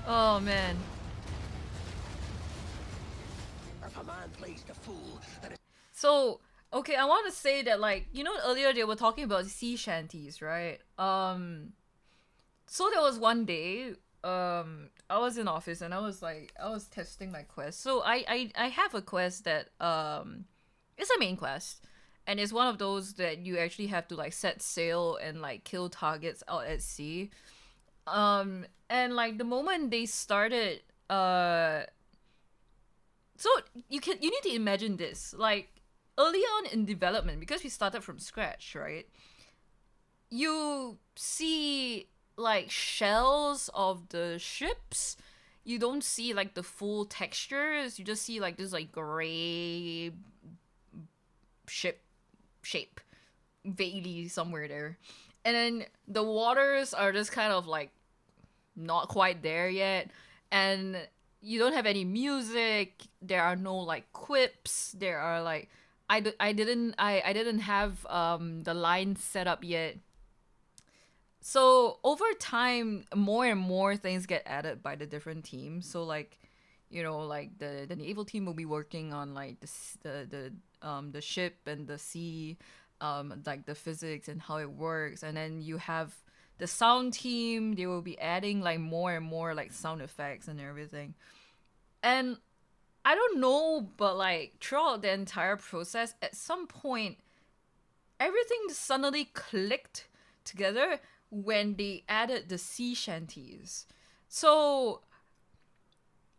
Oh man. If a man plays the fool, then So okay, I want to say that like you know earlier they were talking about sea shanties, right? So there was one day I was in office and I was testing my quest. So I have a quest that it's a main quest. And it's one of those that you actually have to like set sail and like kill targets out at sea. And like the moment they started so you need to imagine this. Like early on in development, because we started from scratch, right? You see like shells of the ships. You don't see like the full textures. You just see like this like gray ship shape vaguely somewhere there. And then the waters are just kind of like not quite there yet, and you don't have any music. There are no like quips. There are like I didn't have the line set up yet. So over time, more and more things get added by the different teams. So like, you know, like the naval team will be working on like the ship and the sea, like the physics and how it works, and then you have the sound team. They will be adding like more and more like sound effects and everything. And I don't know, but like throughout the entire process, at some point, everything suddenly clicked together when they added the sea shanties. So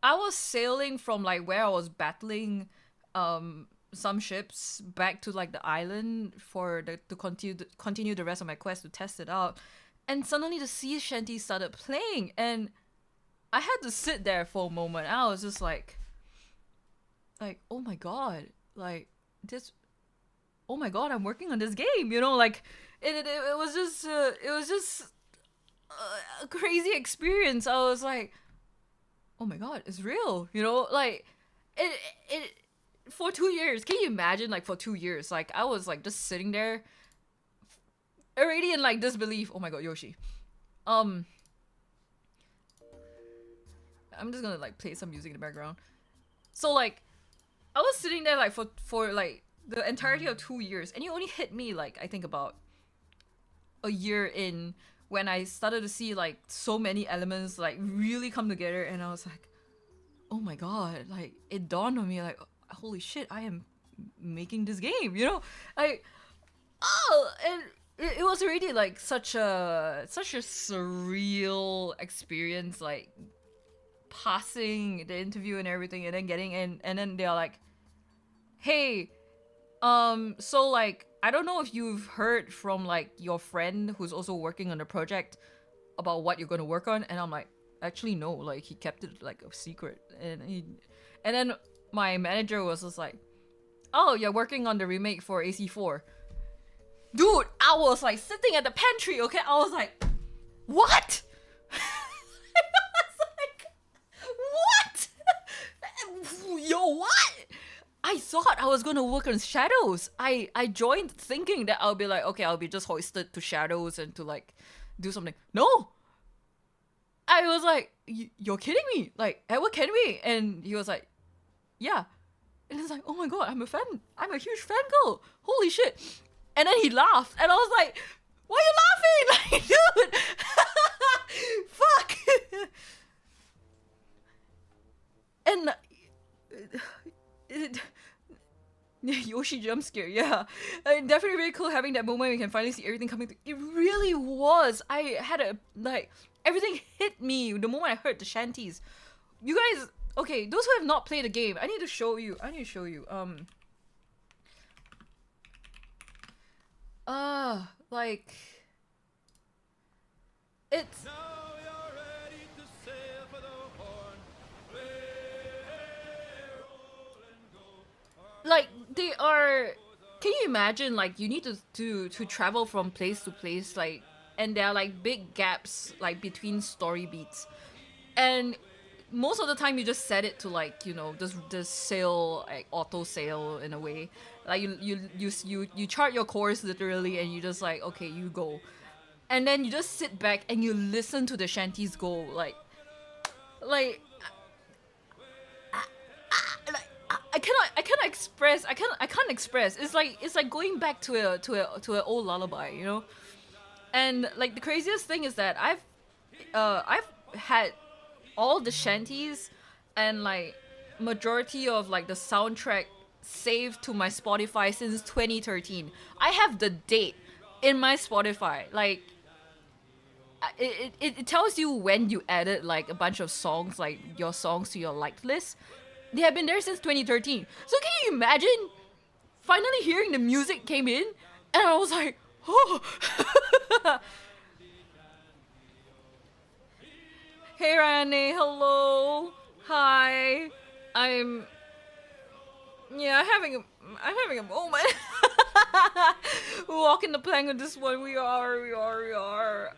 I was sailing from like where I was battling some ships back to like the island to continue the rest of my quest to test it out, and suddenly the sea shanties started playing, and I had to sit there for a moment. I was just like, oh my god, like this, oh my god, I'm working on this game, you know, like it was just a crazy experience. I was like, oh my god, it's real, you know, like it for 2 years. Can you imagine, like for 2 years, like I was like just sitting there already in like disbelief. Oh my god, Yoshi. I'm just gonna like play some music in the background. So like I was sitting there like for like the entirety of 2 years, and it only hit me like I think about a year in, when I started to see like so many elements like really come together, and I was like, oh my god, like it dawned on me like, holy shit, I am making this game, you know, like, oh, and it was already like such a surreal experience, like passing the interview and everything, and then getting in, and then they're like, hey, so like I don't know if you've heard from like your friend who's also working on the project about what you're gonna work on, and I'm like, actually no, like he kept it like a secret, and then my manager was just like, oh, you're working on the remake for AC4. Dude, I was like sitting at the pantry, okay? I was like, what? I was like, what? Yo, what? I thought I was gonna work on Shadows. I joined thinking that I'll be like, okay, I'll be just hoisted to Shadows and to like do something. No! I was like, you're kidding me? Like, Edward Kenway? And he was like, yeah. And it's like, oh my god, I'm a fan. I'm a huge fangirl. Holy shit. And then he laughed, and I was like, why are you laughing? Like, dude! Fuck! And Yoshi jump scare, yeah. Definitely really cool having that moment we can finally see everything coming through. It really was. I had a, like, everything hit me the moment I heard the shanties. You guys, okay, those who have not played the game, I need to show you. Like, it's like they are. Can you imagine, like, you need to travel from place to place, like, and there are like big gaps like between story beats, and most of the time you just set it to like, you know, just sail, like auto sail in a way, like you chart your course literally, and you just like, okay, you go, and then you just sit back and you listen to the shanties go, like I can't express. It's like going back to an old lullaby, you know. And like the craziest thing is that I've had all the shanties and like majority of like the soundtrack saved to my Spotify since 2013. I have the date in my Spotify. Like it tells you when you added like a bunch of songs, like your songs to your liked list. They have been there since 2013. So can you imagine finally hearing the music came in, and I was like, oh. Hey Rane, hello, hi. I'm having a moment. Walking the plank with this one. We are.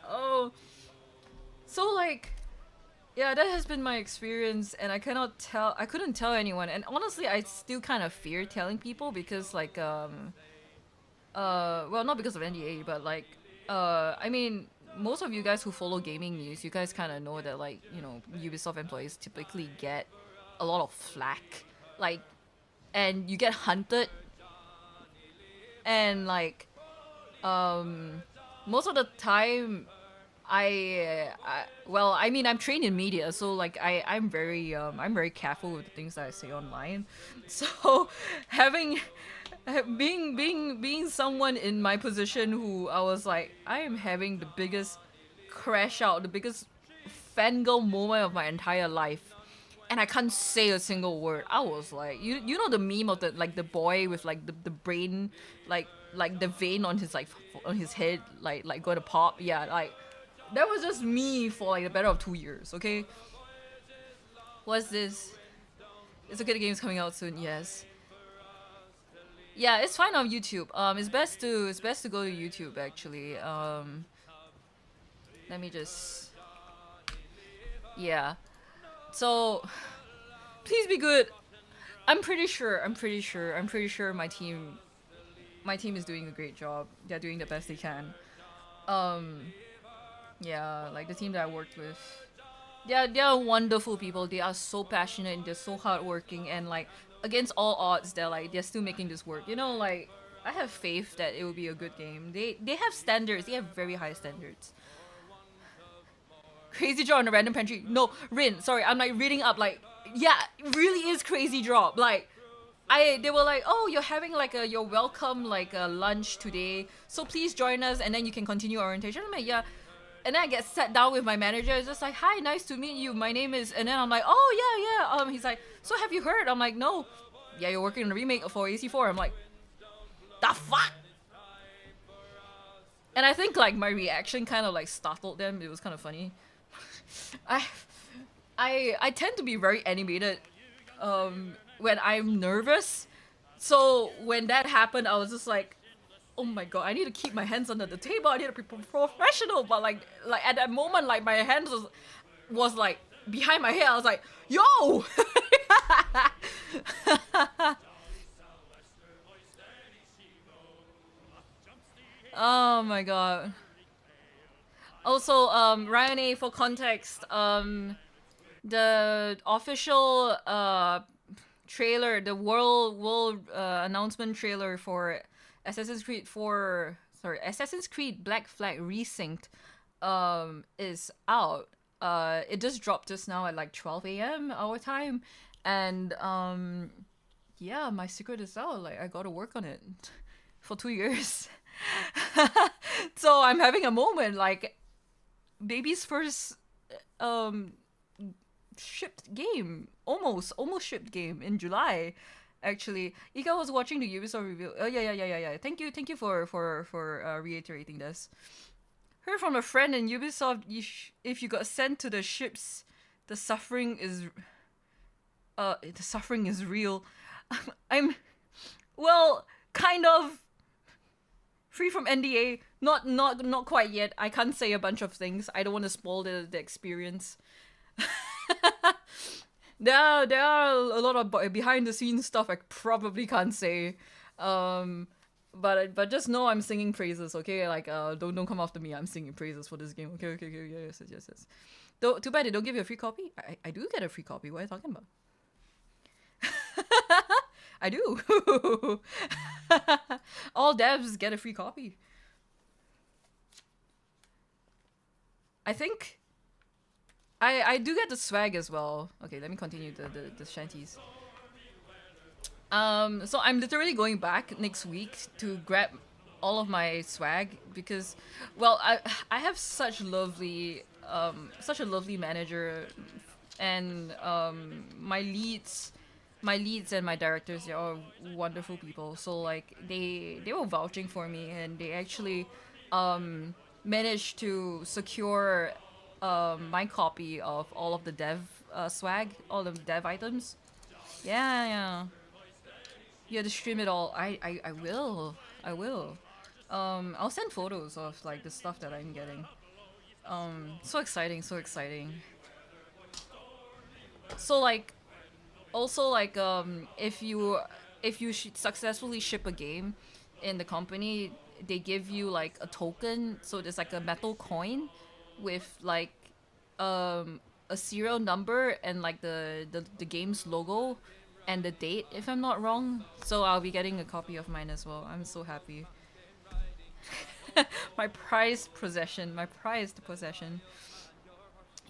Oh, so like yeah, that has been my experience, and I couldn't tell anyone, and honestly, I still kind of fear telling people because like well, not because of NDA, but like I mean, most of you guys who follow gaming news, you guys kind of know that like, you know, Ubisoft employees typically get a lot of flack, like, and you get hunted, and like most of the time well, I mean, I'm trained in media, so like I'm very careful with the things that I say online. So being someone in my position who I was like, I am having the biggest crash out, the biggest fangirl moment of my entire life, and I can't say a single word. I was like, you know the meme of the like the boy with like the brain like the vein on his like on his head like going to pop. Yeah, like that was just me for like the better of 2 years. Okay, what's this? It's okay, the game's coming out soon. Yes. Yeah, it's fine on YouTube. It's best to go to YouTube actually. Let me just. Yeah. So, please be good. I'm pretty sure my team is doing a great job. They're doing the best they can. Yeah, like the team that I worked with. They are wonderful people. They are so passionate and they're so hardworking, and like against all odds, they're still making this work. You know, like I have faith that it will be a good game. They have standards. They have very high standards. Crazy drop on a random pantry. No, Rin, sorry, I'm like reading up like, yeah, it really is crazy drop. Like they were like, oh, you're having like your welcome like a lunch today, so please join us and then you can continue orientation. I'm like, yeah. And then I get sat down with my manager. It's just like, hi, nice to meet you. My name is... And then I'm like, oh, yeah. He's like, so have you heard? I'm like, no. Yeah, you're working on a remake for AC4. I'm like, the fuck? And I think like my reaction kind of like startled them. It was kind of funny. I tend to be very animated when I'm nervous. So when that happened, I was just like, oh my god, I need to keep my hands under the table. I need to be professional. But like at that moment, like my hands was like behind my head. I was like, yo. Oh my god. Also, Ryan A, for context, the official trailer, the world announcement trailer for Assassin's Creed Black Flag Resynced is out. It just dropped just now at like 12 a.m. our time, and yeah, my secret is out. Like I gotta work on it for 2 years. So I'm having a moment, like baby's first shipped game, almost shipped game in July. Actually, Ika was watching the Ubisoft review. Oh yeah. Thank you for reiterating this. Heard from a friend in Ubisoft, if you got sent to the ships, the suffering is real. I'm, well, kind of free from NDA. Not quite yet. I can't say a bunch of things. I don't want to spoil the experience. There are a lot of behind the scenes stuff I probably can't say, but just know I'm singing praises, okay? Like don't come after me. I'm singing praises for this game. Okay. Yes. Though too bad they don't give you a free copy. I do get a free copy. What are you talking about? I do. All devs get a free copy. I think. I do get the swag as well. Okay, let me continue the shanties. So I'm literally going back next week to grab all of my swag because, well, I have such a lovely manager, and my leads and my directors, they are wonderful people. So like they were vouching for me, and they actually managed to secure my copy of all of the dev swag, all of the dev items. Yeah. You have to stream it all. I will. I'll send photos of like the stuff that I'm getting. So exciting. So like, also like if you successfully ship a game in the company, they give you like a token. So there's like a metal coin with like a serial number and like the game's logo and the date, if I'm not wrong. So I'll be getting a copy of mine as well. I'm so happy. My prized possession.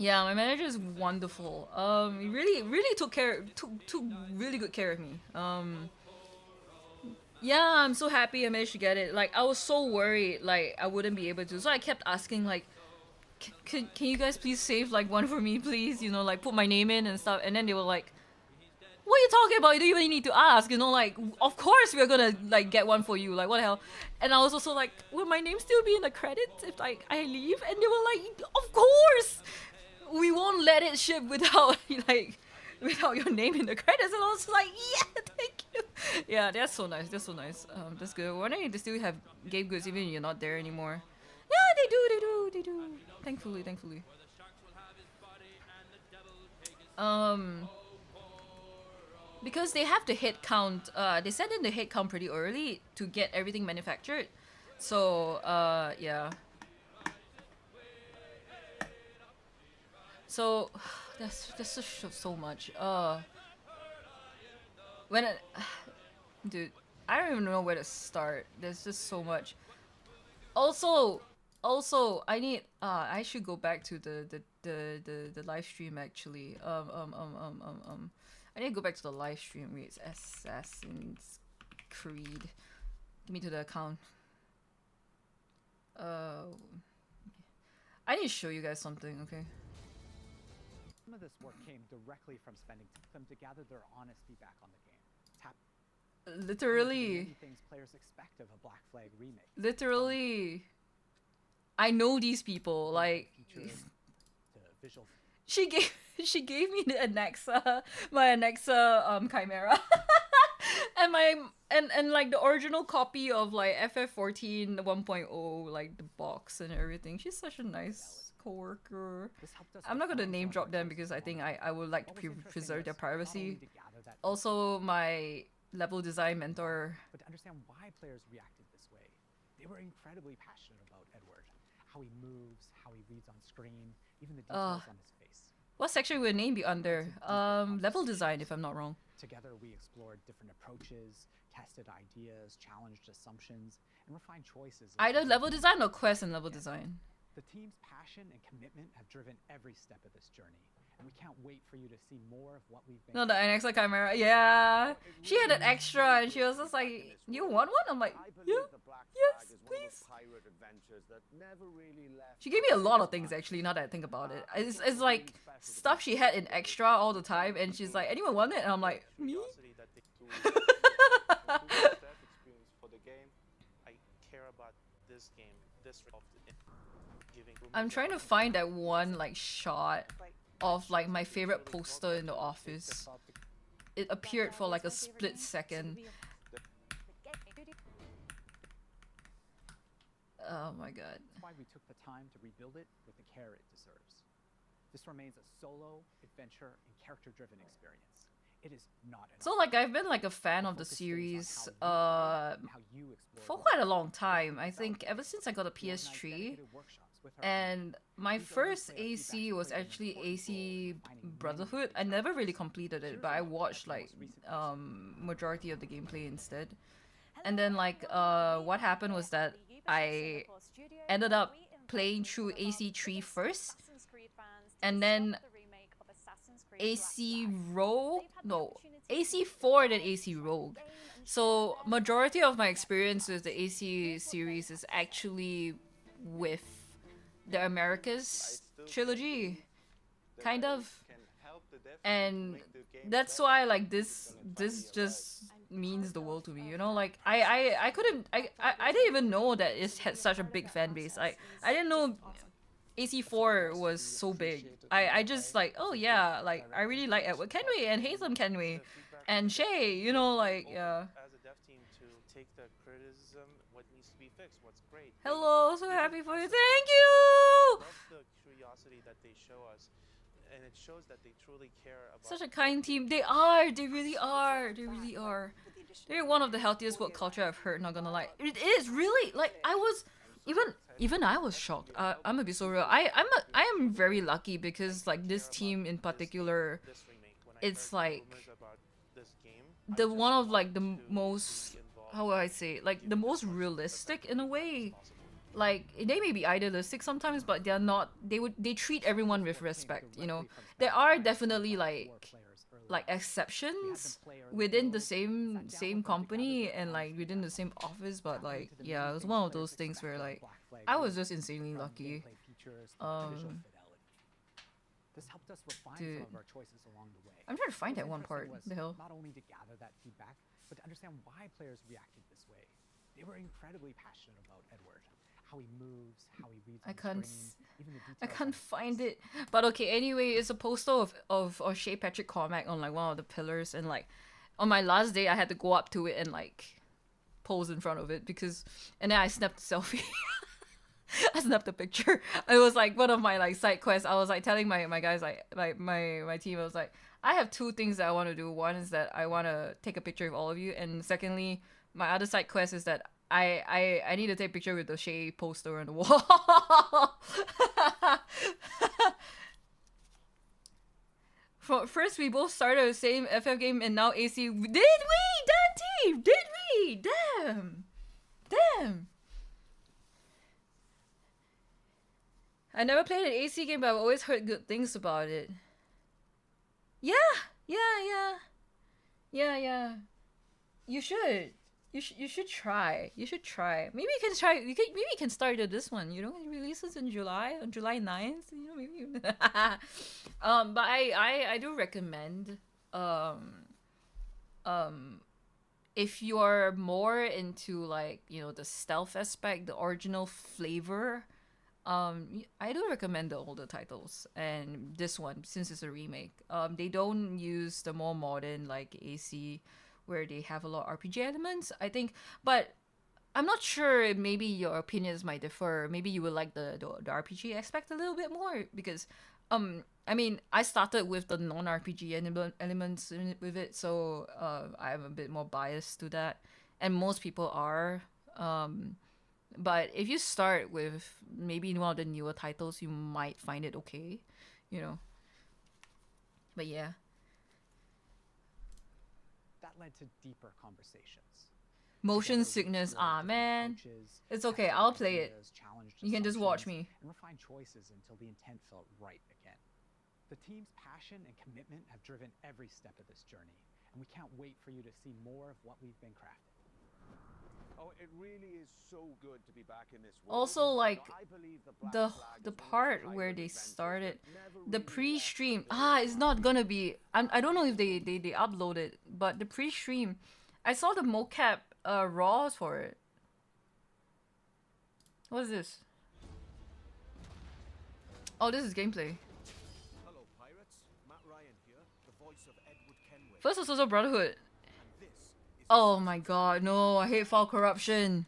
Yeah, my manager is wonderful. He really took really good care of me. Yeah, I'm so happy I managed to get it. Like, I was so worried like I wouldn't be able to, so I kept asking like, can you guys please save like one for me, please? You know, like put my name in and stuff. And then they were like, what are you talking about? You don't even need to ask. You know, like, of course we're gonna like get one for you. Like, what the hell? And I was also like, will my name still be in the credits if like I leave? And they were like, of course. We won't let it ship without like without your name in the credits. And I was like, yeah, thank you. Yeah, that's so nice. That's good. Wondering if they still have game goods even if you're not there anymore. Yeah, they do. Thankfully. Because they have the head count. They send in the head count pretty early to get everything manufactured. So yeah. So that's just so much. Dude, I don't even know where to start. There's just so much. Also, I need I should go back to the live stream actually. I need to go back to the live stream. It's Assassin's Creed. Give me to the account. I need to show you guys something, okay? Some of this work came directly from spending time to gather their honest feedback on the game. Literally. Many things players expect of a Black Flag remake. Literally. I know these people. Like, she gave me the Anaxa, my Anaxa Chimera, and like the original copy of like FF14 1.0, like the box and everything. She's such a nice coworker. I'm not gonna name drop them because I think I would like to preserve their privacy. Also, my level design mentor. But to understand why players reacted this way, they were incredibly passionate about Edward, how he moves, how he reads on screen, even the details on his face. What section would name be under? Level design, if I'm not wrong. Together, we explored different approaches, tested ideas, challenged assumptions, and refined choices. Either level design or quest and level design. The team's passion and commitment have driven every step of this journey, and we can't wait for you to see more of what we've been. No, the Anaxa Chimera. Yeah, she had an extra, and she was just like, "You want one?" I'm like, "Yeah, yes, please." She gave me a lot of things actually. Now that I think about it, it's like stuff she had in extra all the time, and she's like, "Anyone want it?" And I'm like, "Me." For the game, I care about this game. I'm trying to find that one like shot of like my favorite poster in the office. It appeared for like a split second. Oh my god. That's why we took the time to rebuild it with the care it deserves. This remains a solo, adventure, and character-driven experience. It is not enough. So like I've been like a fan of the series for quite a long time. I think ever since I got a PS3. And my first AC was actually AC Brotherhood. I never really completed it, but I watched like majority of the gameplay instead. And then like what happened was that I ended up playing through AC3 first, and then AC Rogue, no, AC4 then AC Rogue. So majority of my experience with the AC series is actually with the Americas trilogy, kind of. And that's why like this just means the world to me, you know. Like I didn't even know that it had such a big fan base. I didn't know AC4 was so big. I just like, oh yeah, like I really like Edward Kenway and Haytham Kenway and Shay, you know, like yeah. As a dev team to take the criticism, what needs to be fixed, what's great. Hello, so happy for you. Thank you. Love the curiosity that they show us, and it shows that they truly care about. Such a kind team. They are. They really are. They really are. They're one of the healthiest work culture I've heard. Not gonna lie, it is really like I was even I was shocked. I'm gonna be so real. I am very lucky because like this team in particular, it's like the one of like the most, how would I say it? Like the most realistic in a way. Like they may be idealistic sometimes, but they're not. They treat everyone with respect. You know, there are definitely like exceptions within the same company and like within the same office, but like yeah, it was one of those things where like I was just insanely lucky. This helped us refine Dude. some of our choices along the way. I'm trying to find What that was one part. interesting The hell? was not only to gather that feedback, but to understand why players reacted this way. They were incredibly passionate about Edward, how he moves, how he reads on I the can't screen, even the details I on can't his find it. But okay, anyway, it's a poster of O'Shea Patrick Cormac on like one of the pillars, and like on my last day I had to go up to it and like pose in front of it and then I snapped a selfie. I snapped a picture. It was like one of my like side quests. I was like telling my guys like my team, I was like, I have two things that I want to do. One is that I want to take a picture of all of you, and secondly, my other side quest is that I need to take a picture with the Shay poster on the wall. First, we both started the same FF game, and now AC. Did we? Damn team! Did we? Damn! I never played an AC game, but I've always heard good things about it. Yeah. You should. You should try. Maybe you can try. Maybe you can start this one. You know, it releases in July, on July 9th. You know, maybe. But I do recommend. If you are more into like, you know, the stealth aspect, the original flavor, I do recommend the older titles, and this one, since it's a remake. They don't use the more modern like AC, where they have a lot of RPG elements, I think. But I'm not sure, maybe your opinions might differ. Maybe you would like the RPG aspect a little bit more, because I mean, I started with the non-RPG elements with it, so I'm a bit more biased to that, and most people are. But if you start with maybe one of the newer titles, you might find it okay, you know. But yeah. That led to deeper conversations. Motion sickness, man. It's okay, I'll play it. You can just watch me. And refine choices until the intent felt right again. The team's passion and commitment have driven every step of this journey, and we can't wait for you to see more of what we've been crafting. Oh, it really is so good to be back in this world. Also, like I believe the part where they started the pre-stream, it's not gonna be. I don't know if they uploaded, but the pre-stream, I saw the mocap raws for it. What is this? Oh, this is gameplay. Hello, pirates. Matt Ryan here, the voice of Edward Kenway. First was also Brotherhood. Oh my god, no, I hate file corruption.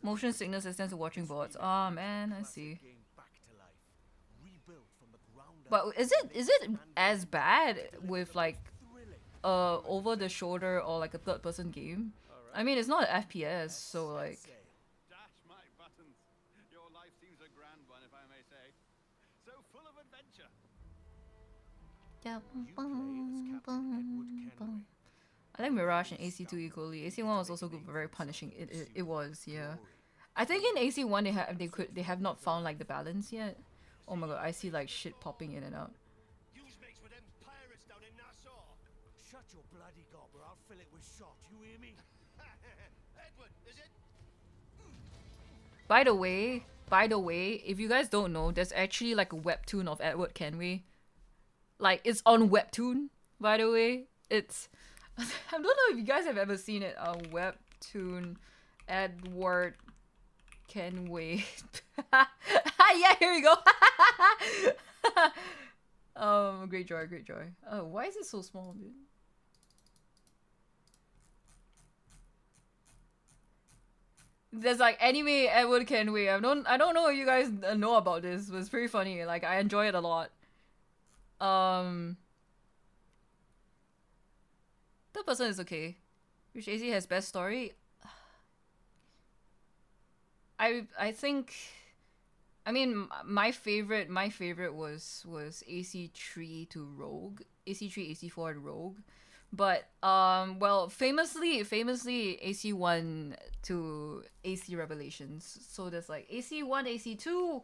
Motion sickness extends to watching bots. Oh man, I see. But is it as bad with like over the shoulder or like a third person game? I mean, it's not an FPS, so like. Dash my buttons. Your life seems a grand one, if I may say. So full of adventure. Yeah. I like Mirage and AC2 equally. AC1 was also good, but very punishing. It was, yeah. I think in AC1 they have not found like the balance yet. Oh my god, I see like shit popping in and out. Shut your bloody gob or I'll fill it with shot, you hear me? Edward, is it? By the way, if you guys don't know, there's actually like a webtoon of Edward Kenway. Like, it's on Webtoon, by the way. It's... I don't know if you guys have ever seen it. Webtoon Edward Kenway. Yeah, here we go. Great joy. Oh, why is it so small, dude? there's like anime Edward Kenway. I don't know if you guys know about this. It was pretty funny. Like I enjoy it a lot. The person is okay. Which AC has best story? I think, I mean, my favorite was AC3 to Rogue, AC3, AC4 and Rogue, but well, famously AC1 to AC Revelations. So there's like AC1, AC2,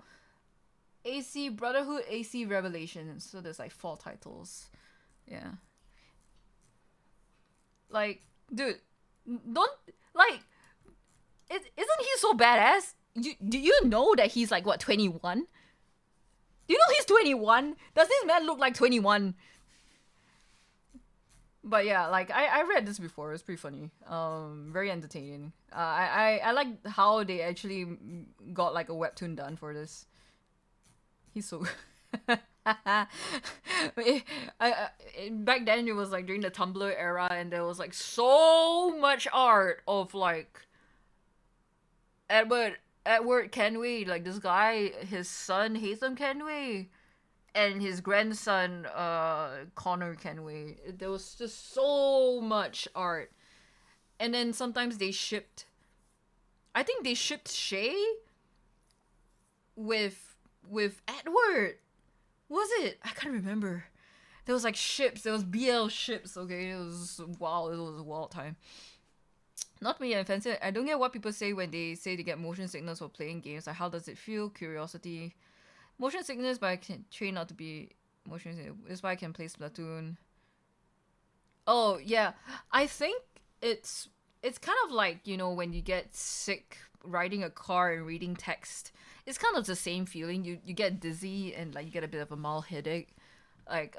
AC Brotherhood, AC Revelations. So there's like 4 titles. Yeah. Like, dude, don't like. Isn't he so badass? Do you know that he's like what, 21? Do you know he's 21? Does this man look like 21? But yeah, like I read this before. It's pretty funny. Very entertaining. I like how they actually got like a webtoon done for this. He's so. Back then it was like during the Tumblr era, and there was like so much art of like Edward Kenway, like this guy, his son Haytham Kenway, and his grandson Connor Kenway. There was just so much art, and then sometimes they shipped. I think they shipped Shay with Edward. Was it? I can't remember. There was like ships. There was BL ships. Okay, it was wow. It was a wild time. Not to be offensive, I don't get what people say when they say they get motion sickness for playing games. Like, how does it feel? Curiosity. Motion sickness, but I can train not to be motion sick. That's why I can play Splatoon. Oh, yeah. I think it's kind of like, you know, when you get sick riding a car and reading text. It's kind of the same feeling. You get dizzy and like you get a bit of a mild headache. Like,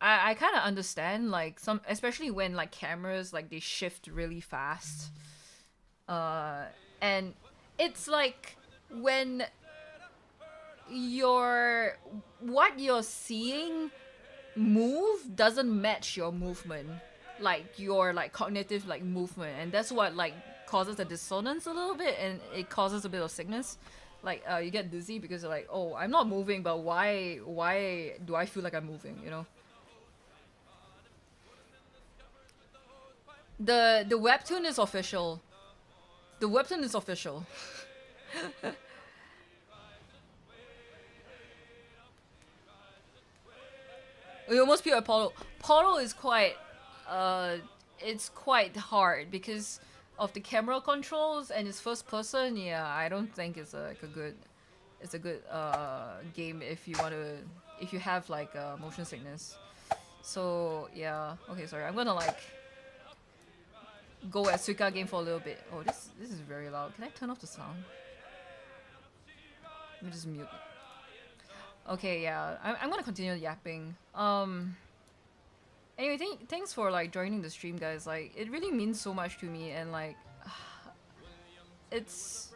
I kind of understand, like, especially when like cameras, like, they shift really fast, and it's like when what you're seeing move doesn't match your movement, like your like cognitive like movement, and that's what like causes a dissonance a little bit, and it causes a bit of sickness. Like you get dizzy because you're like, oh, I'm not moving, but why do I feel like I'm moving, you know? The webtoon is official. The webtoon is official. We almost beat Apollo. Apollo is quite it's quite hard because of the camera controls, and it's first person. Yeah, I don't think it's a good game if you have like motion sickness. So yeah, okay, sorry. I'm gonna like go at Suika game for a little bit. Oh, this is very loud. Can I turn off the sound? Let me just mute. Okay, yeah, I'm gonna continue yapping. Anyway, thanks for like joining the stream, guys. Like, it really means so much to me, and like, it's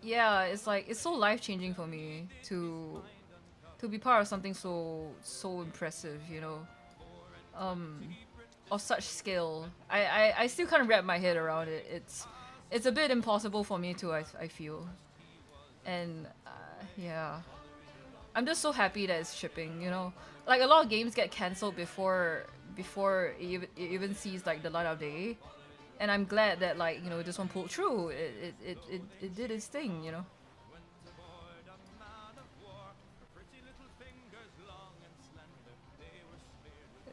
like it's so life-changing for me to be part of something so impressive, you know, of such skill. I still can't wrap my head around it. It's a bit impossible for me to, I feel, and yeah, I'm just so happy that it's shipping, you know. Like, a lot of games get cancelled before it even sees like the light of day, and I'm glad that, like, you know, this one pulled through. It did its thing, you know.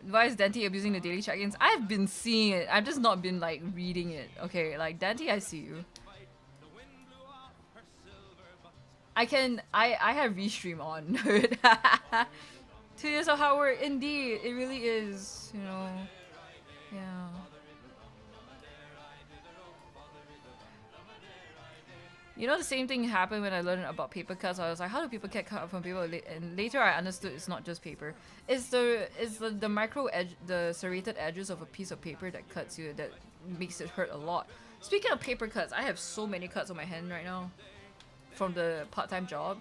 Why is Dante abusing the daily check-ins? I've been seeing it. I've just not been like reading it. Okay, like, Dante, I see you. I have Restream on. 2 years of hard work, indeed, it really is, you know. Yeah. You know, the same thing happened when I learned about paper cuts. I was like, how do people get cut from paper? And later I understood it's not just paper. It's the micro edge, the serrated edges of a piece of paper that cuts you, that makes it hurt a lot. Speaking of paper cuts, I have so many cuts on my hand right now from the part-time job.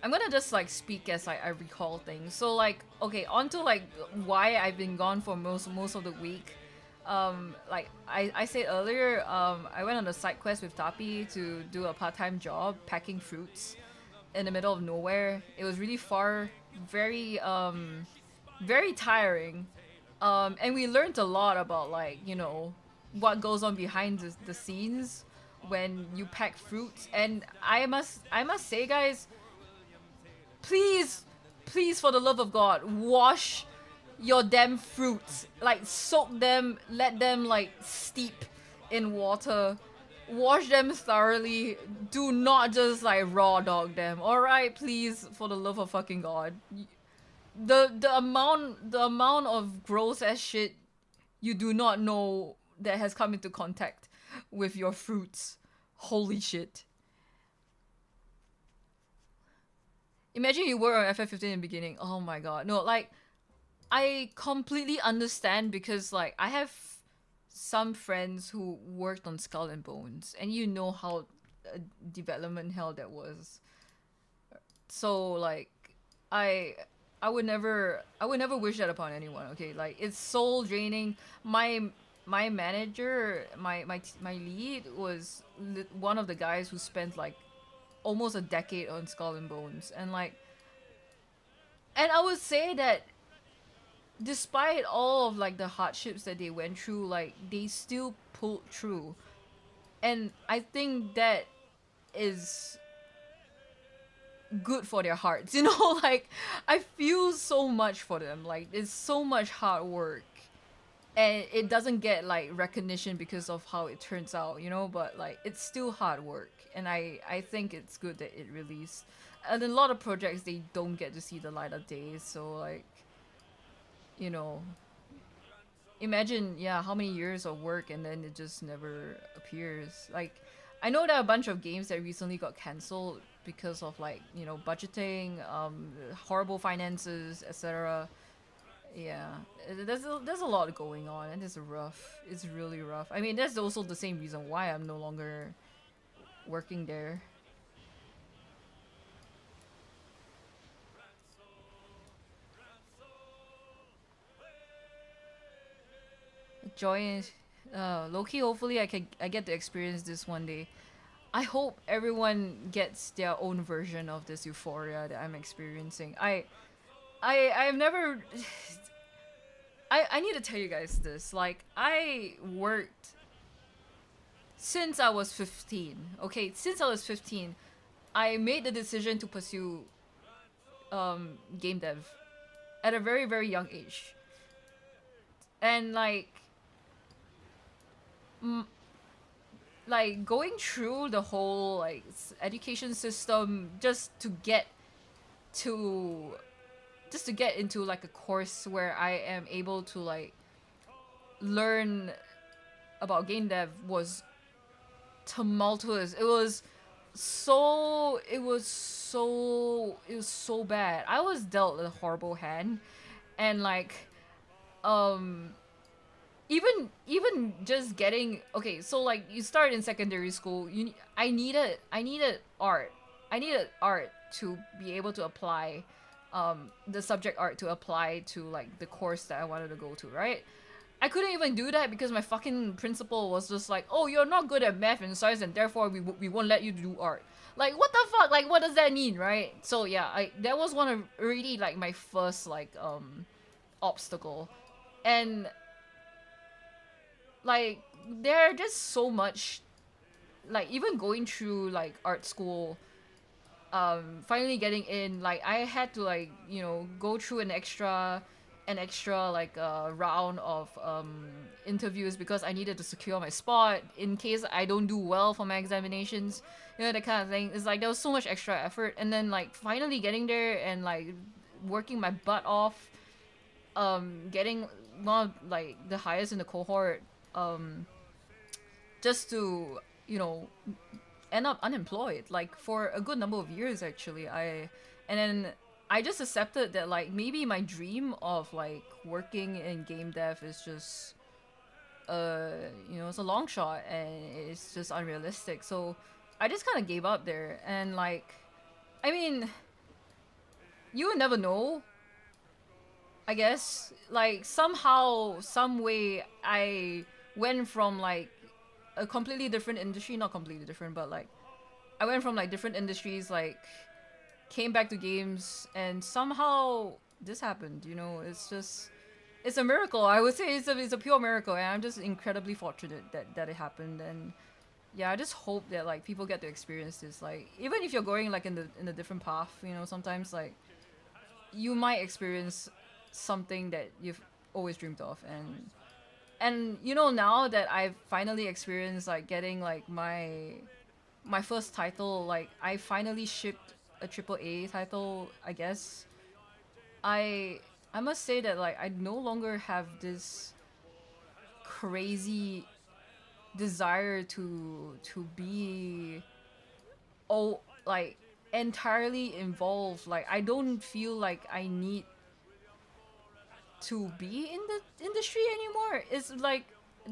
I'm gonna just like speak as like I recall things. So like, okay, on to like why I've been gone for most of the week. like I said earlier, I went on a side quest with Tapi to do a part-time job packing fruits in the middle of nowhere. It was really far, very very tiring, and we learned a lot about, like, you know, what goes on behind the scenes when you pack fruits. And I must say, guys, please, for the love of God, wash your damn fruits. Like, soak them, let them like steep in water, wash them thoroughly. Do not just like raw dog them, alright? Please, for the love of fucking God. The amount of gross ass shit you do not know that has come into contact with your fruits. Holy shit. Imagine you were on FF15 in the beginning. Oh my god. No, like, I completely understand, because like I have some friends who worked on Skull and Bones, and you know how development hell that was. So like I would never wish that upon anyone, okay? Like, it's soul draining. My manager, my lead was one of the guys who spent like almost a decade on Skull and Bones, and like, and I would say that despite all of like the hardships that they went through, like, they still pulled through. And I think that is good for their hearts, you know? Like, I feel so much for them. Like, it's so much hard work, and it doesn't get like recognition because of how it turns out, you know? But like, it's still hard work, and I think it's good that it released. And a lot of projects, they don't get to see the light of day, so like, you know, imagine, yeah, how many years of work and then it just never appears. Like, I know there are a bunch of games that recently got cancelled because of, like, you know, budgeting, horrible finances, etc. Yeah, there's a lot going on, and it's rough. It's really rough. I mean, that's also the same reason why I'm no longer working there. Joy, low-key, hopefully I get to experience this one day. I hope everyone gets their own version of this euphoria that I'm experiencing. I've never I need to tell you guys this. Like, I worked since I was 15. Okay, since I was 15, I made the decision to pursue game dev at a very, very young age. And like, like going through the whole like education system just to get into like a course where I am able to like learn about game dev was tumultuous. It was so bad. I was dealt a horrible hand, and like even just getting, okay, so like you start in secondary school, I needed art. I needed art to be able to apply the subject art to apply to like the course that I wanted to go to, right? I couldn't even do that because my fucking principal was just like, oh, you're not good at math and science, and therefore we won't let you do art. Like, what the fuck? Like, what does that mean, right? So yeah, that was one of really like my first like obstacle. And like, there are just so much, like, even going through like art school, finally getting in, like, I had to like, you know, go through an extra like round of interviews because I needed to secure my spot in case I don't do well for my examinations, you know, that kind of thing. It's like there was so much extra effort, and then like finally getting there and like working my butt off, getting one of like the highest in the cohort, just to, you know, end up unemployed like for a good number of years actually. And then I just accepted that like maybe my dream of like working in game dev is just you know, it's a long shot and it's just unrealistic. So I just kind of gave up there. And like, I mean, you would never know. I guess. Like, somehow, some way, I went from, like, a completely different industry, not completely different, but, like, I went from, like, different industries, like, came back to games, and somehow this happened, you know? It's just, it's a miracle. I would say it's a pure miracle, and I'm just incredibly fortunate that it happened. And yeah, I just hope that like people get to experience this. Like, even if you're going like in a different path, you know, sometimes like you might experience something that you've always dreamed of. And you know, now that I've finally experienced like getting like my first title, like I finally shipped a AAA title, I guess. I must say that like I no longer have this crazy desire to be like entirely involved. Like, I don't feel like I need to be in the industry anymore. It's like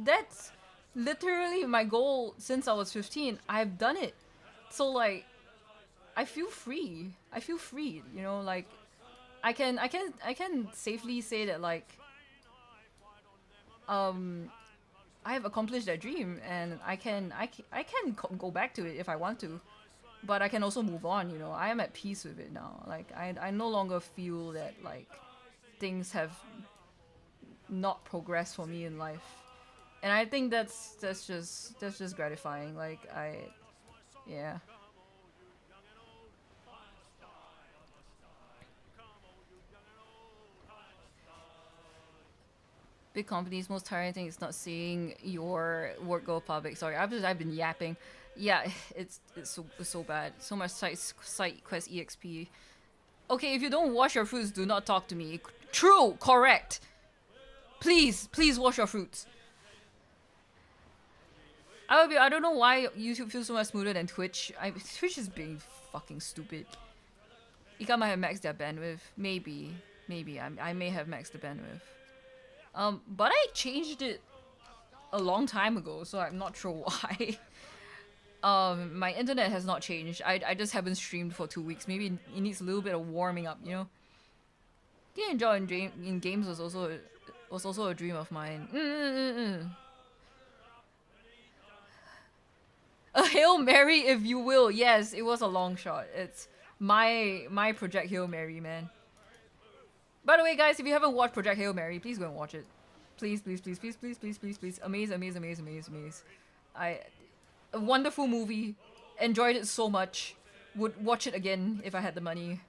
that's literally my goal since I was 15. I've done it. So like I feel free. You know, like I can safely say that like I have accomplished that dream, and I can go back to it if I want to, but I can also move on. You know, I am at peace with it now. Like I no longer feel that like things have not progressed for me in life, and I think that's just gratifying. Like yeah. Big companies, most tiring thing is not seeing your work go public. Sorry, I've been yapping. Yeah, it's so bad. So much site quest exp. Okay, if you don't wash your fruits, do not talk to me. True, correct. Please wash your fruits. I don't know why YouTube feels so much smoother than Twitch. Twitch is being fucking stupid. Ika might have maxed their bandwidth. Maybe I may have maxed the bandwidth. But I changed it a long time ago, so I'm not sure why. My internet has not changed. I just haven't streamed for 2 weeks. Maybe it needs a little bit of warming up, you know? Getting enjoy in games was also a dream of mine. A Hail Mary, if you will. Yes, it was a long shot. It's my Project Hail Mary, man. By the way, guys, if you haven't watched Project Hail Mary, please go and watch it. Please. Amaze. A wonderful movie. Enjoyed it so much. Would watch it again if I had the money.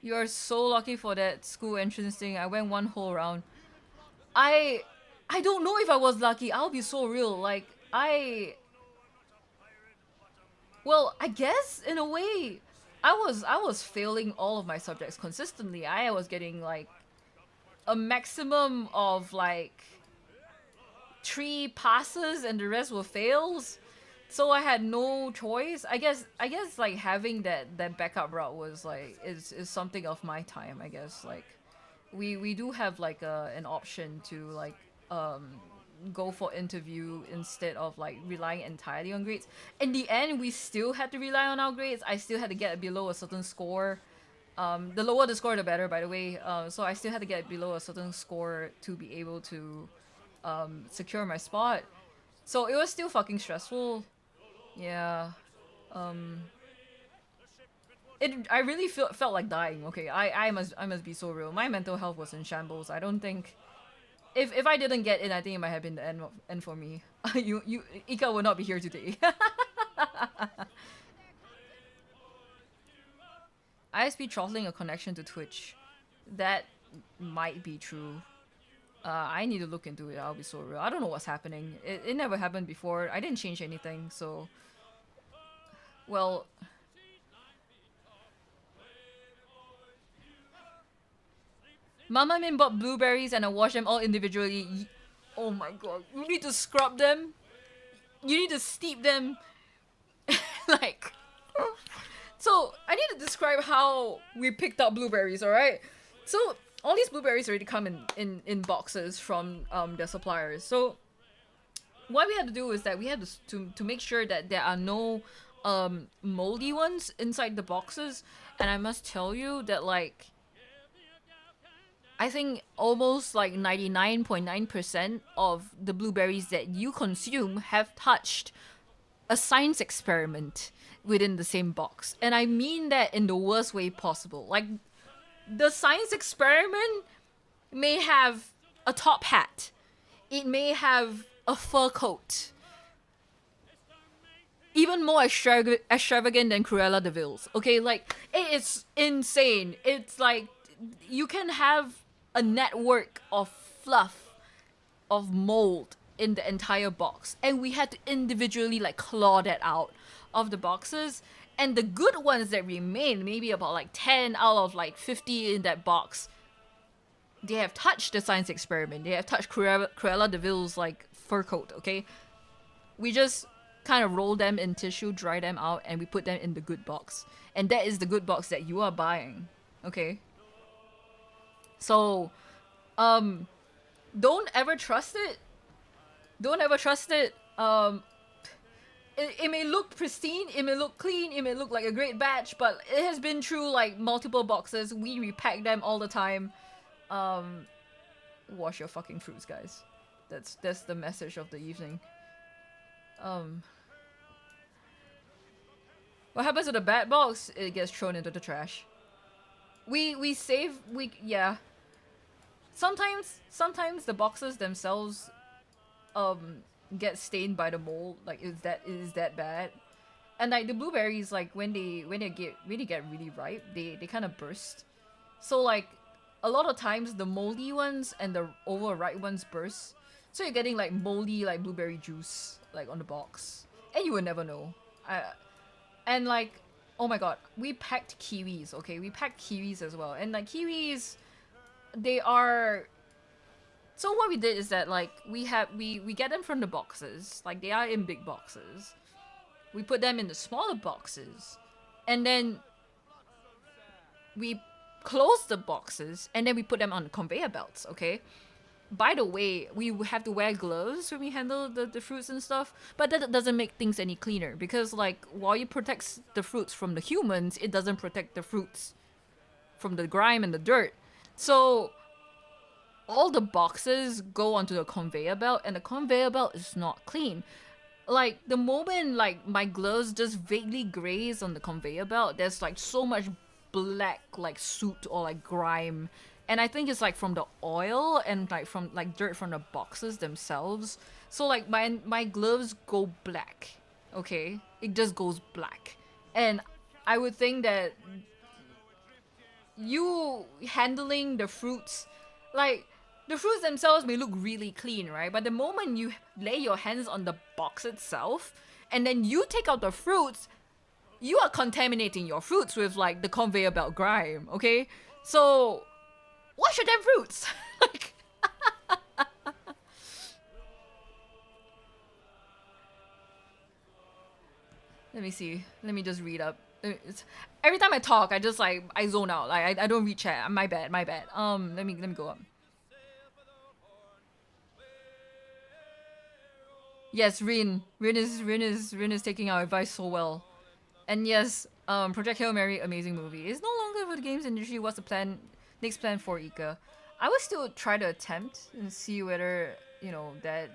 You are so lucky for that school entrance thing. I went one whole round. I don't know if I was lucky. I'll be so real. Like, well, I guess in a way, I was failing all of my subjects consistently. I was getting like a maximum of like 3 passes and the rest were fails. So I had no choice. I guess like having that backup route was like is something of my time, I guess. Like we do have like an option to like go for interview instead of like relying entirely on grades. In the end, we still had to rely on our grades. I still had to get below a certain score. The lower the score, the better, by the way. So I still had to get below a certain score to be able to secure my spot. So it was still fucking stressful. Yeah. I really felt like dying. Okay, I must be so real. My mental health was in shambles. I don't think. If I didn't get in, I think it might have been the end for me. Ika would not be here today. ISP throttling a connection to Twitch. That might be true. I need to look into it. I'll be so real. I don't know what's happening. It never happened before. I didn't change anything, so. Well. Mama Min bought blueberries and I washed them all individually. Oh my god. You need to scrub them. You need to steep them. Like. So, I need to describe how we picked up blueberries, alright? So, all these blueberries already come in boxes from their suppliers. So, what we had to do is that we had to make sure that there are no moldy ones inside the boxes, and I must tell you that like I think almost like 99.9% of the blueberries that you consume have touched a science experiment within the same box. And I mean that in the worst way possible. Like, the science experiment may have a top hat. It may have a fur coat. Even more extravagant than Cruella de Vil's. Okay, like, it is insane. It's like, you can have a network of fluff, of mold in the entire box. And we had to individually, like, claw that out of the boxes. And the good ones that remain, maybe about, like, 10 out of, like, 50 in that box, they have touched the science experiment. They have touched Cruella de Vil's, like, fur coat, okay? We just kind of roll them in tissue, dry them out, and we put them in the good box. And that is the good box that you are buying, okay? So, don't ever trust it. Don't ever trust it. It may look pristine, it may look clean, it may look like a great batch, but it has been through like multiple boxes. We repack them all the time. Wash your fucking fruits, guys. That's the message of the evening. What happens to the bad box? It gets thrown into the trash. Yeah. Sometimes the boxes themselves get stained by the mold. Like, is that bad? And like the blueberries, like when they get really ripe, they kind of burst. So like a lot of times the moldy ones and the overripe ones burst. So you're getting like moldy like blueberry juice like on the box, and you would never know. And like, oh my god, we packed kiwis. Okay, we packed kiwis as well, and like kiwis, they are. So what we did is that like we get them from the boxes, like they are in big boxes. We put them in the smaller boxes, and then we close the boxes, and then we put them on conveyor belts, okay? By the way, we have to wear gloves when we handle the fruits and stuff, but that doesn't make things any cleaner, because like while it protects the fruits from the humans, it doesn't protect the fruits from the grime and the dirt. So all the boxes go onto the conveyor belt, and the conveyor belt is not clean. Like, the moment, like, my gloves just vaguely graze on the conveyor belt, there's, like, so much black, like, soot or, like, grime. And I think it's, like, from the oil and, like, from, like, dirt from the boxes themselves. So, like, my gloves go black, okay? It just goes black. And I would think that you handling the fruits, like, the fruits themselves may look really clean, right? But the moment you lay your hands on the box itself, and then you take out the fruits, you are contaminating your fruits with, like, the conveyor belt grime, okay? So, wash your damn fruits! Like, let me see. Let me just read up. Every time I talk, I just, like, I zone out. Like, I don't read chat. My bad. Let me go up. Yes, Rin is taking our advice so well. And yes, Project Hail Mary, amazing movie. It's no longer for the games industry. What's the next plan for Ika? I would still try to attempt and see whether, you know, that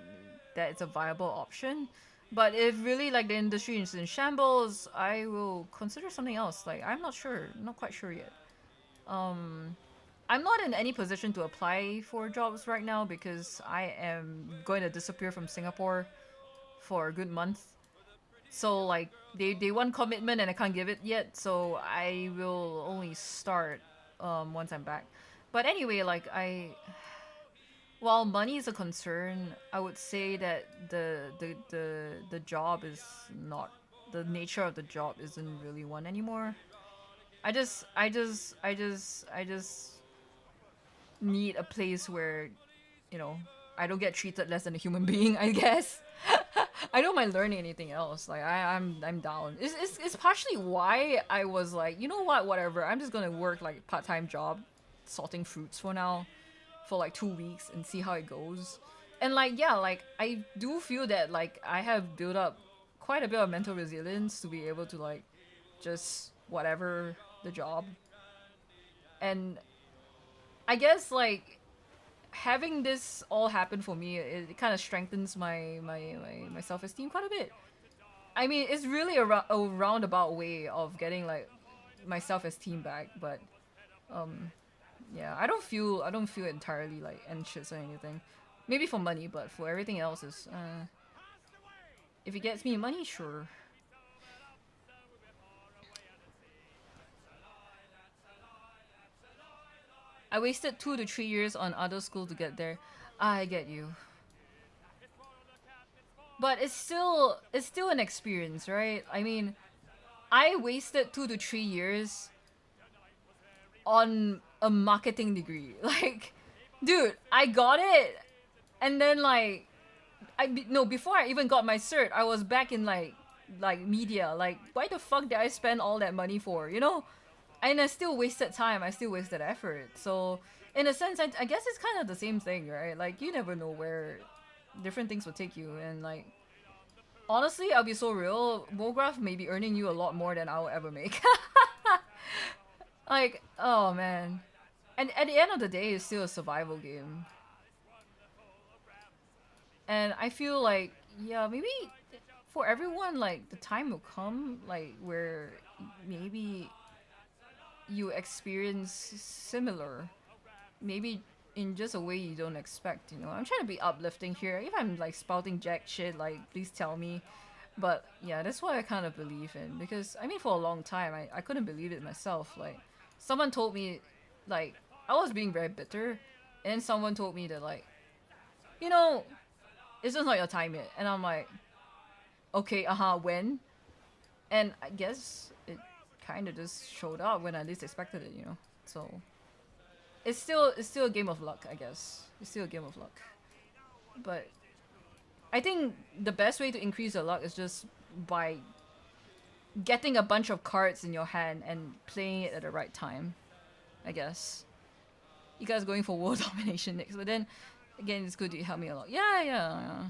it's a viable option. But if really like the industry is in shambles, I will consider something else. Like, I'm not sure, not quite sure yet. I'm not in any position to apply for jobs right now because I am going to disappear from Singapore for a good month. So like they want commitment and I can't give it yet, so I will only start once I'm back. But anyway, like while money is a concern, I would say that the job is not, the nature of the job isn't really one anymore. I just need a place where, you know, I don't get treated less than a human being, I guess. I don't mind learning anything else. Like I'm down. It's partially why I was like, you know what, whatever. I'm just gonna work like part-time job, sorting fruits for now, for like 2 weeks and see how it goes. And like, yeah, like I do feel that like I have built up quite a bit of mental resilience to be able to like just whatever the job. And I guess like having this all happen for me, it kind of strengthens my self-esteem quite a bit. I mean, it's really a roundabout way of getting like my self-esteem back, but yeah, I don't feel entirely like anxious or anything. Maybe for money, but for everything else is if it gets me money, sure. I wasted 2 to 3 years on other school to get there. I get you. But it's still an experience, right? I mean, I wasted 2 to 3 years on a marketing degree. Like, dude, I got it. And then like before I even got my cert, I was back in like media. Like, why the fuck did I spend all that money for, you know? And I still wasted time, I still wasted effort. So in a sense, I guess it's kind of the same thing, right? Like, you never know where different things will take you. And like, honestly, I'll be so real, MoGraph may be earning you a lot more than I'll ever make. Like, oh man. And at the end of the day, it's still a survival game. And I feel like, yeah, maybe for everyone, like, the time will come, like, where maybe you experience similar, maybe in just a way you don't expect, you know. I'm trying to be uplifting here. If I'm like spouting jack shit, like, please tell me. But yeah, that's what I kind of believe in, because I mean, for a long time I couldn't believe it myself. Like, someone told me, like, I was being very bitter, and then someone told me that, like, you know, it's just not your time yet. And I'm like, okay, when? And I guess it kind of just showed up when I least expected it, you know. So it's still a game of luck, I guess. It's still a game of luck. But I think the best way to increase your luck is just by getting a bunch of cards in your hand and playing it at the right time, I guess. You guys going for world domination next, but then again, it's good you help me a lot. Yeah.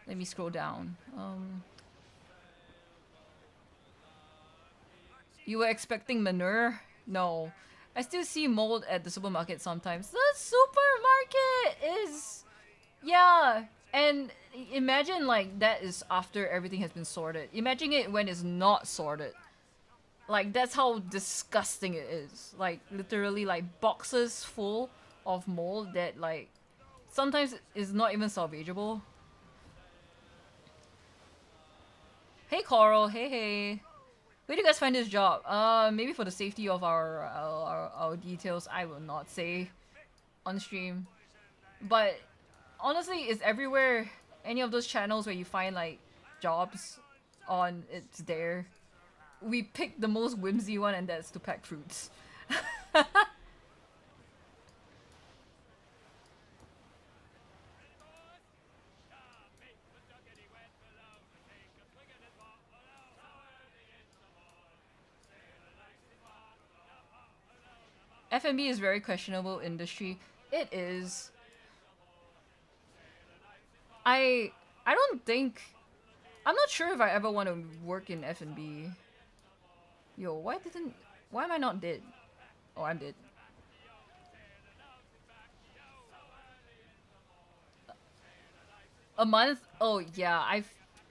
Let me scroll down. You were expecting manure? No. I still see mold at the supermarket sometimes. The supermarket is... Yeah. And imagine like that is after everything has been sorted. Imagine it when it's not sorted. Like, that's how disgusting it is. Like, literally like boxes full of mold that like sometimes is not even salvageable. Hey Coral, hey. Where do you guys find this job? Maybe for the safety of our details, I will not say on stream. But honestly, it's everywhere. Any of those channels where you find like jobs on, it's there. We picked the most whimsy one, and that's to pack fruits. F&B is very questionable industry. It is. I don't think... I'm not sure if I ever want to work in F&B. Yo, why am I not dead? Oh, I'm dead. A month? Oh yeah,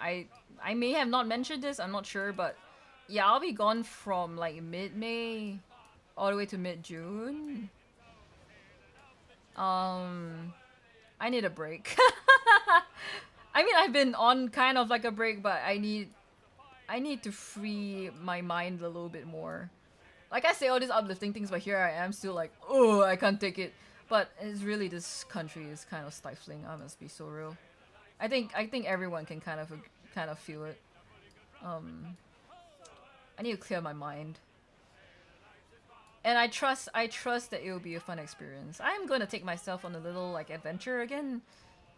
I may have not mentioned this, I'm not sure, but yeah, I'll be gone from like mid-May all the way to mid-June. I need a break. I mean, I've been on kind of like a break, but I need to free my mind a little bit more. Like, I say all these uplifting things, but here I am still like, oh, I can't take it. But it's really, this country is kind of stifling. I must be so real. I think everyone can kind of feel it. I need to clear my mind. And I trust that it will be a fun experience. I'm gonna take myself on a little like adventure again.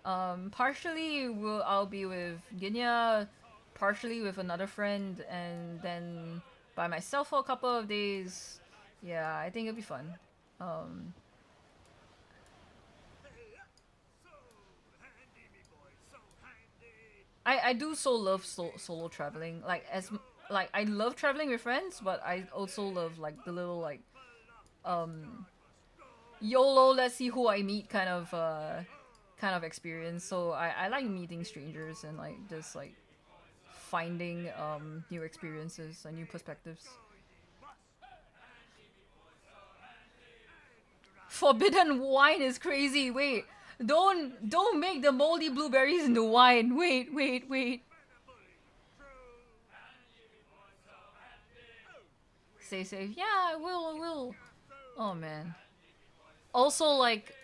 Partially I'll be with Ginya, partially with another friend, and then by myself for a couple of days. Yeah, I think it'll be fun. I do so love solo traveling. Like I love traveling with friends, but I also love like the little like YOLO, let's see who I meet kind of experience. So I like meeting strangers and like just like finding new experiences and new perspectives. Forbidden wine is crazy. Wait, don't make the moldy blueberries into wine. Wait. Stay safe. Yeah, I will. Oh man. Also, like,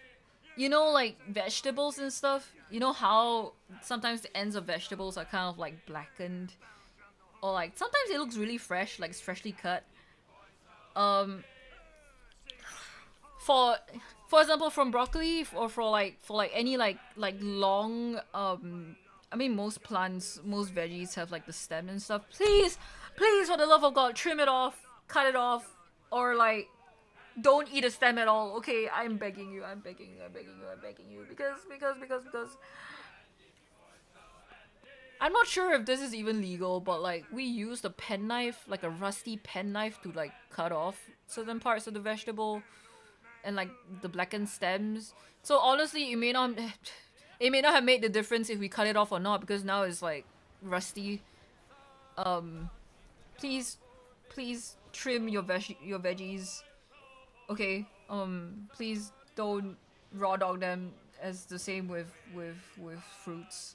you know, like vegetables and stuff. You know how sometimes the ends of vegetables are kind of like blackened, or like sometimes it looks really fresh, like it's freshly cut. For example, from broccoli, or for like any like long I mean, most plants, most veggies have like the stem and stuff. Please, for the love of God, trim it off, cut it off, or like don't eat a stem at all. Okay, I'm begging you, because I'm not sure if this is even legal, but like we used a penknife, like a rusty penknife, to like cut off certain parts of the vegetable and like the blackened stems. So honestly, it may not have made the difference if we cut it off or not, because now it's like rusty. Please trim your veggies. Okay. Please don't raw dog them, as the same with fruits.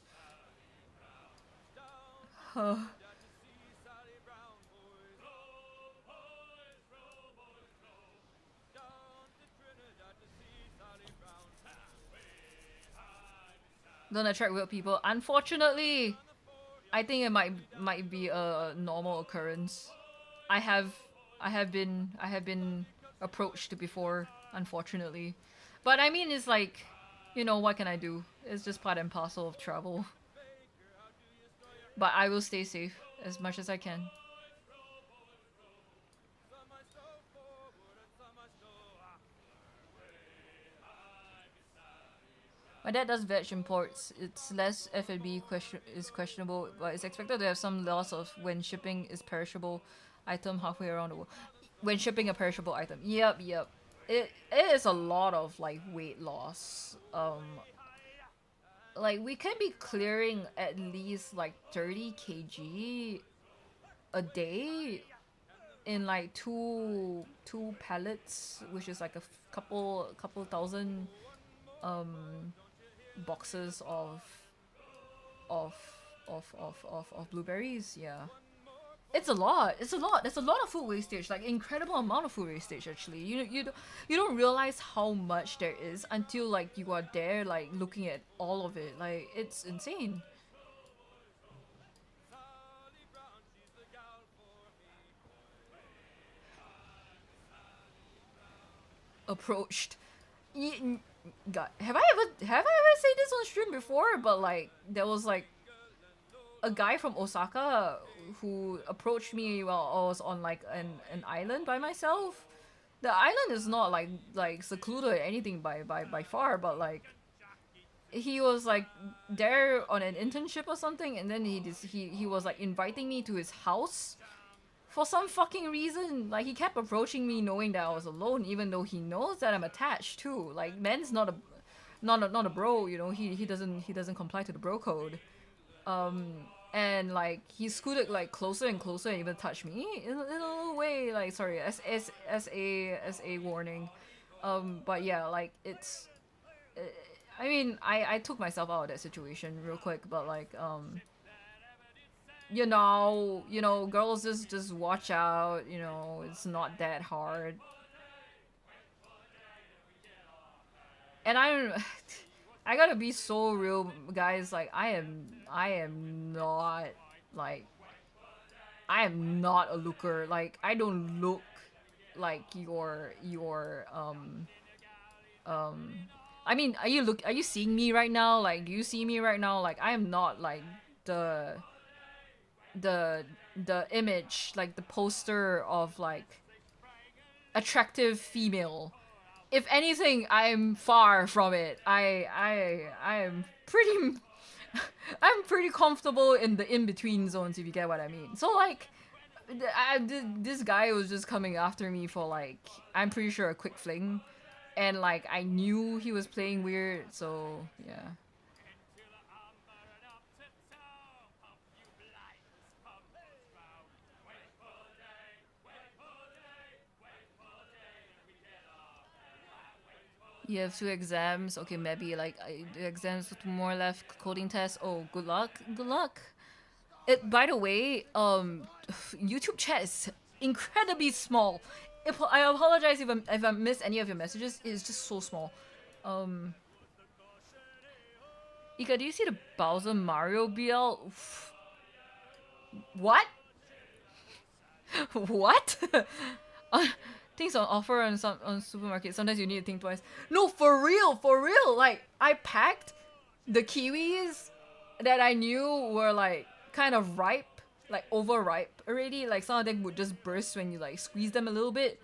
Don't attract weird people. Unfortunately, I think it might be a normal occurrence. I have been approached before, unfortunately. But I mean, it's like, you know, what can I do? It's just part and parcel of travel. But I will stay safe as much as I can. My dad does veg imports. It's less F&B is questionable, but it's expected to have some loss of when shipping is perishable item halfway around the world. When shipping a perishable item. Yep. It is a lot of like weight loss. Like we can be clearing at least like 30 kg a day in like two pallets, which is like a couple thousand boxes of blueberries. Yeah, it's a lot. There's a lot of food wastage, like incredible amount of food wastage actually. You don't realize how much there is until like you are there, like looking at all of it. Like it's insane. Approached. God, have I ever said this on stream before? But like there was like a guy from Osaka who approached me while I was on like an island by myself. The island is not like secluded or anything by far, but like he was like there on an internship or something, and then he was like inviting me to his house for some fucking reason. Like he kept approaching me knowing that I was alone, even though he knows that I'm attached too. Like man's not a bro, you know. He doesn't comply to the bro code. And like he scooted like closer and closer and even touched me in a little way. Like sorry, as a warning. But yeah, like it's. I mean, I took myself out of that situation real quick, but like you know, girls just watch out, you know, it's not that hard. And I gotta be so real, guys, like I am not a looker. Like I don't look like your I mean, are you seeing me right now? Like do you see me right now? Like I am not like the image, like the poster of like attractive female. If anything, I'm far from it. I am I'm pretty comfortable in the in-between zones, if you get what I mean. So like, this guy was just coming after me for like, I'm pretty sure a quick fling, and like I knew he was playing weird, so yeah. You have 2 exams. Okay, maybe like the exams with 2 more left. Coding test. Oh, good luck. Good luck. By the way, YouTube chat is incredibly small. I apologize if I missed any of your messages. It's just so small. Ika, do you see the Bowser Mario BL? What? What? Things on offer on supermarket. Sometimes you need to think twice. No, for real. Like, I packed the kiwis that I knew were like kind of ripe, like overripe already. Like some of them would just burst when you like squeeze them a little bit.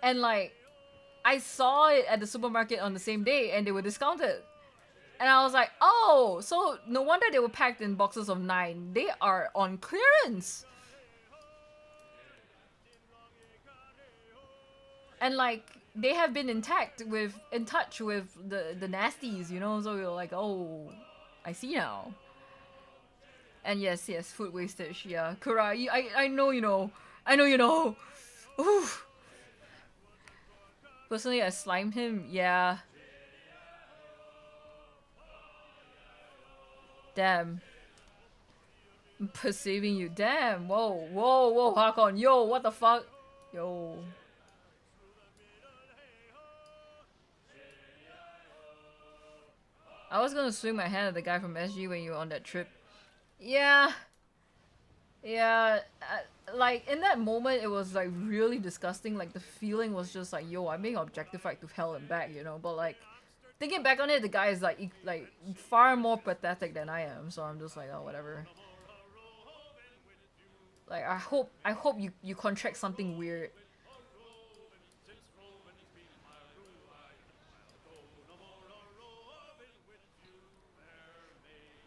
And like, I saw it at the supermarket on the same day and they were discounted. And I was like, oh, so no wonder they were packed in boxes of 9. They are on clearance. And like, they have been in touch with the nasties, you know? So we were like, oh, I see now. And yes, food wastage, yeah. Kura, I know you know. I know you know. Oof. Personally, I slimed him, yeah. Damn. I'm perceiving you. Damn. Whoa, Hakon. Yo, what the fuck? Yo. I was gonna swing my hand at the guy from SG when you were on that trip. Yeah. Like, in that moment, it was, like, really disgusting. Like, the feeling was just like, yo, I'm being objectified to hell and back, you know? But, like, thinking back on it, the guy is, like, far more pathetic than I am. So I'm just like, oh, whatever. Like, I hope you contract something weird.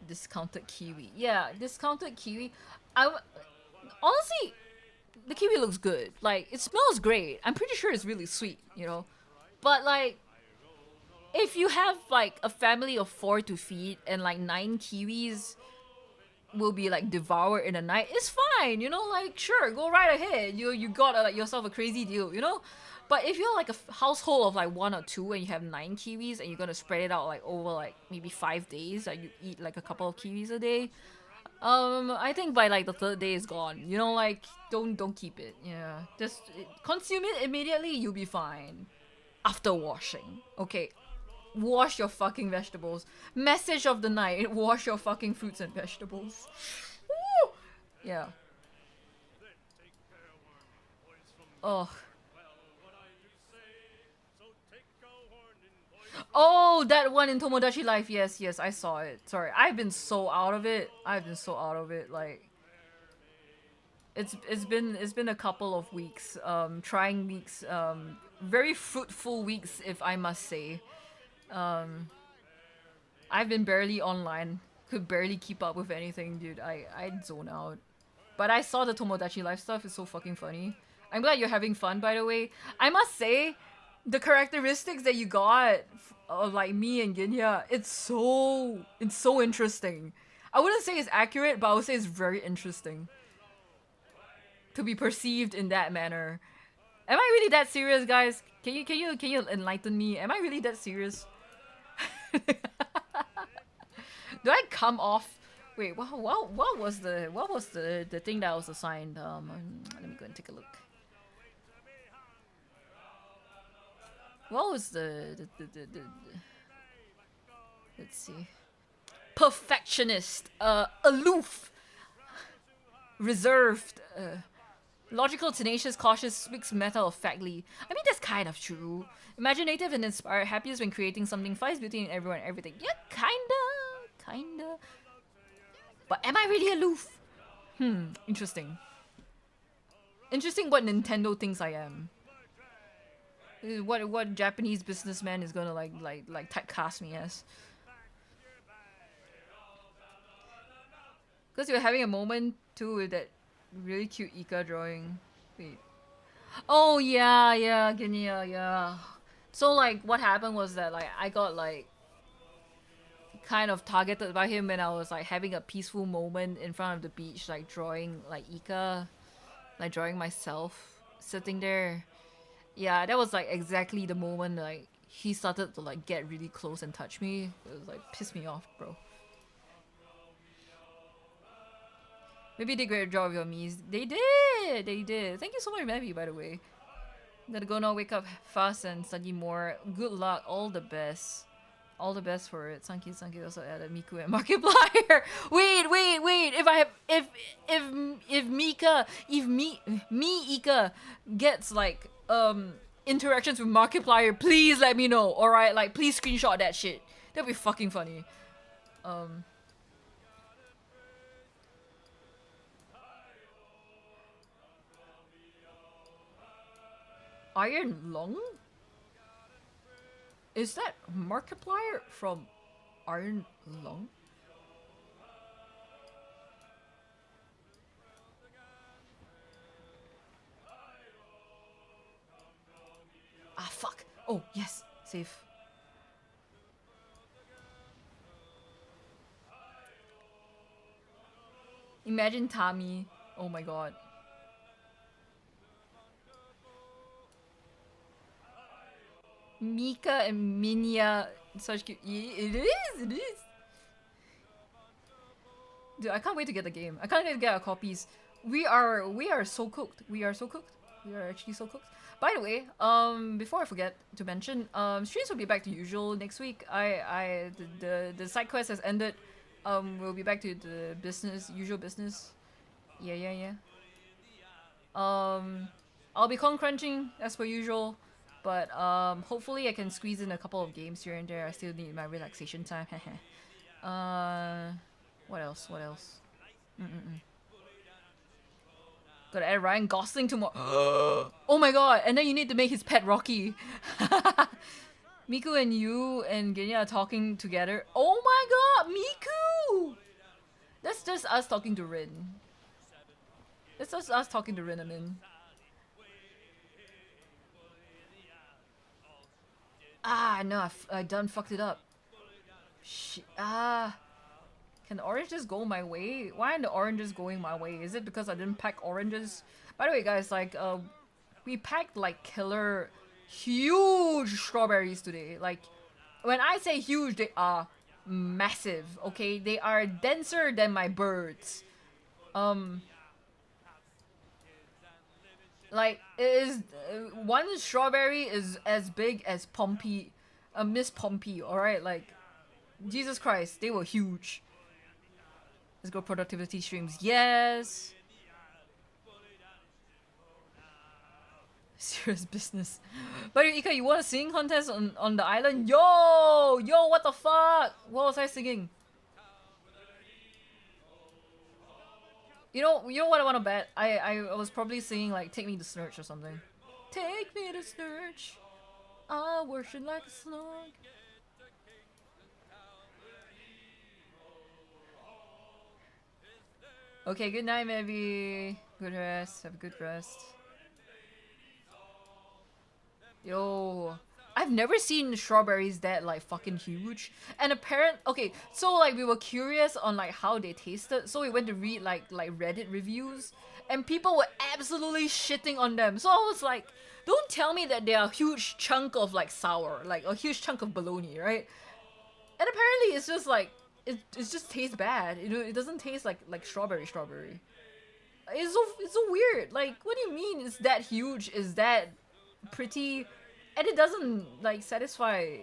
Discounted kiwi. Yeah, discounted kiwi. Honestly, the kiwi looks good. Like, it smells great. I'm pretty sure it's really sweet, you know? But, like, if you have, like, a family of 4 to feed and, like, 9 kiwis will be, like, devoured in a night, it's fine, you know? Like, sure, go right ahead. You got, like, yourself a crazy deal, you know? But if you're, like, a household of, like, 1 or 2 and you have 9 kiwis and you're gonna spread it out, like, over, like, maybe 5 days, like, you eat, like, a couple of kiwis a day, I think by, like, the 3rd day is gone. You know, like, don't keep it. Yeah, just consume it immediately, you'll be fine. After washing, okay? Wash your fucking vegetables. Message of the night, wash your fucking fruits and vegetables. Woo! Yeah. Oh. Oh, that one in Tomodachi Life. Yes, I saw it. Sorry, I've been so out of it. Like, it's been a couple of weeks, trying weeks, very fruitful weeks, if I must say. I've been barely online, could barely keep up with anything, dude. I'd zone out. But I saw the Tomodachi Life stuff. It's so fucking funny. I'm glad you're having fun, by the way. I must say, the characteristics that you got of, like, me and Ginya, it's so interesting. I wouldn't say it's accurate, but I would say it's very interesting to be perceived in that manner. Am I really that serious, guys? Can you enlighten me? Am I really that serious? Do I come off? Wait, what was the thing that was assigned? Let me go and take a look. What was the let's see. Perfectionist, aloof, reserved, logical, tenacious, cautious, speaks matter-of-factly. I mean, that's kind of true. Imaginative and inspired, happiest when creating something, finds beauty in everyone and everything. Yeah, kinda. But am I really aloof? Interesting. Interesting what Nintendo thinks I am. What Japanese businessman is gonna like typecast me as. Because you're having a moment too with that really cute Ika drawing. Wait. Oh yeah, yeah, Genia, yeah. So like what happened was that like I got like kind of targeted by him when I was like having a peaceful moment in front of the beach, like drawing like Ika, like drawing myself sitting there. Yeah, that was like exactly the moment like he started to like get really close and touch me. It was like pissed me off, bro. Maybe they did a great job with your Mies. They did! They did. Thank you so much, Mavi, by the way. Gotta go now, wake up fast and study more. Good luck, all the best. All the best for it. Sanki also added Miku and Markiplier. Wait. If Ika gets like interactions with Markiplier, please let me know. Alright, like please screenshot that shit. That'd be fucking funny. Iron Lung? Is that Markiplier from Iron Lung? Ah, fuck. Oh, yes. Safe. Imagine Tommy. Oh my god. Mika and Minya, such cute. It is. Dude, I can't wait to get the game. I can't wait to get our copies. We are so cooked. We are actually so cooked. By the way, before I forget to mention, streams will be back to usual next week. The side quest has ended. We'll be back to the usual business. Yeah. I'll be crunching as per usual. But hopefully I can squeeze in a couple of games here and there. I still need my relaxation time. What else? Gotta add Ryan Gosling tomorrow. Oh my god! And then you need to make his pet Rocky. Miku and you and Genya are talking together. Oh my god, Miku! That's just us talking to Rin. That's just us talking to Rin, I mean. Ah, no, I done fucked it up. Shit. Can the orange just go my way? Why aren't the oranges going my way? Is it because I didn't pack oranges? By the way, guys, like, we packed, like, killer, huge strawberries today. Like, when I say huge, they are massive, okay? They are denser than my birds. Like, it is, one strawberry is as big as Pompey, Miss Pompey, alright? Like, Jesus Christ, they were huge. Let's go productivity streams. Yes! Serious business. But Ika, you want a singing contest on the island? Yo, what the fuck? What was I singing? You know what I want to bet? I was probably singing like "Take Me to Snurch" or something. Take me to Snurch. I'll worship like a slug. Okay, good night, maybe. Good rest. Have a good rest. Yo, I've never seen strawberries that like fucking huge. And okay, so like we were curious on like how they tasted, so we went to read like Reddit reviews, and people were absolutely shitting on them. So I was like, don't tell me that they are a huge chunk of like sour, like a huge chunk of bologna, right? And apparently it's just like it just tastes bad. You know, it doesn't taste like strawberry. It's so weird. Like, what do you mean it's that huge? Is that pretty? And it doesn't like satisfy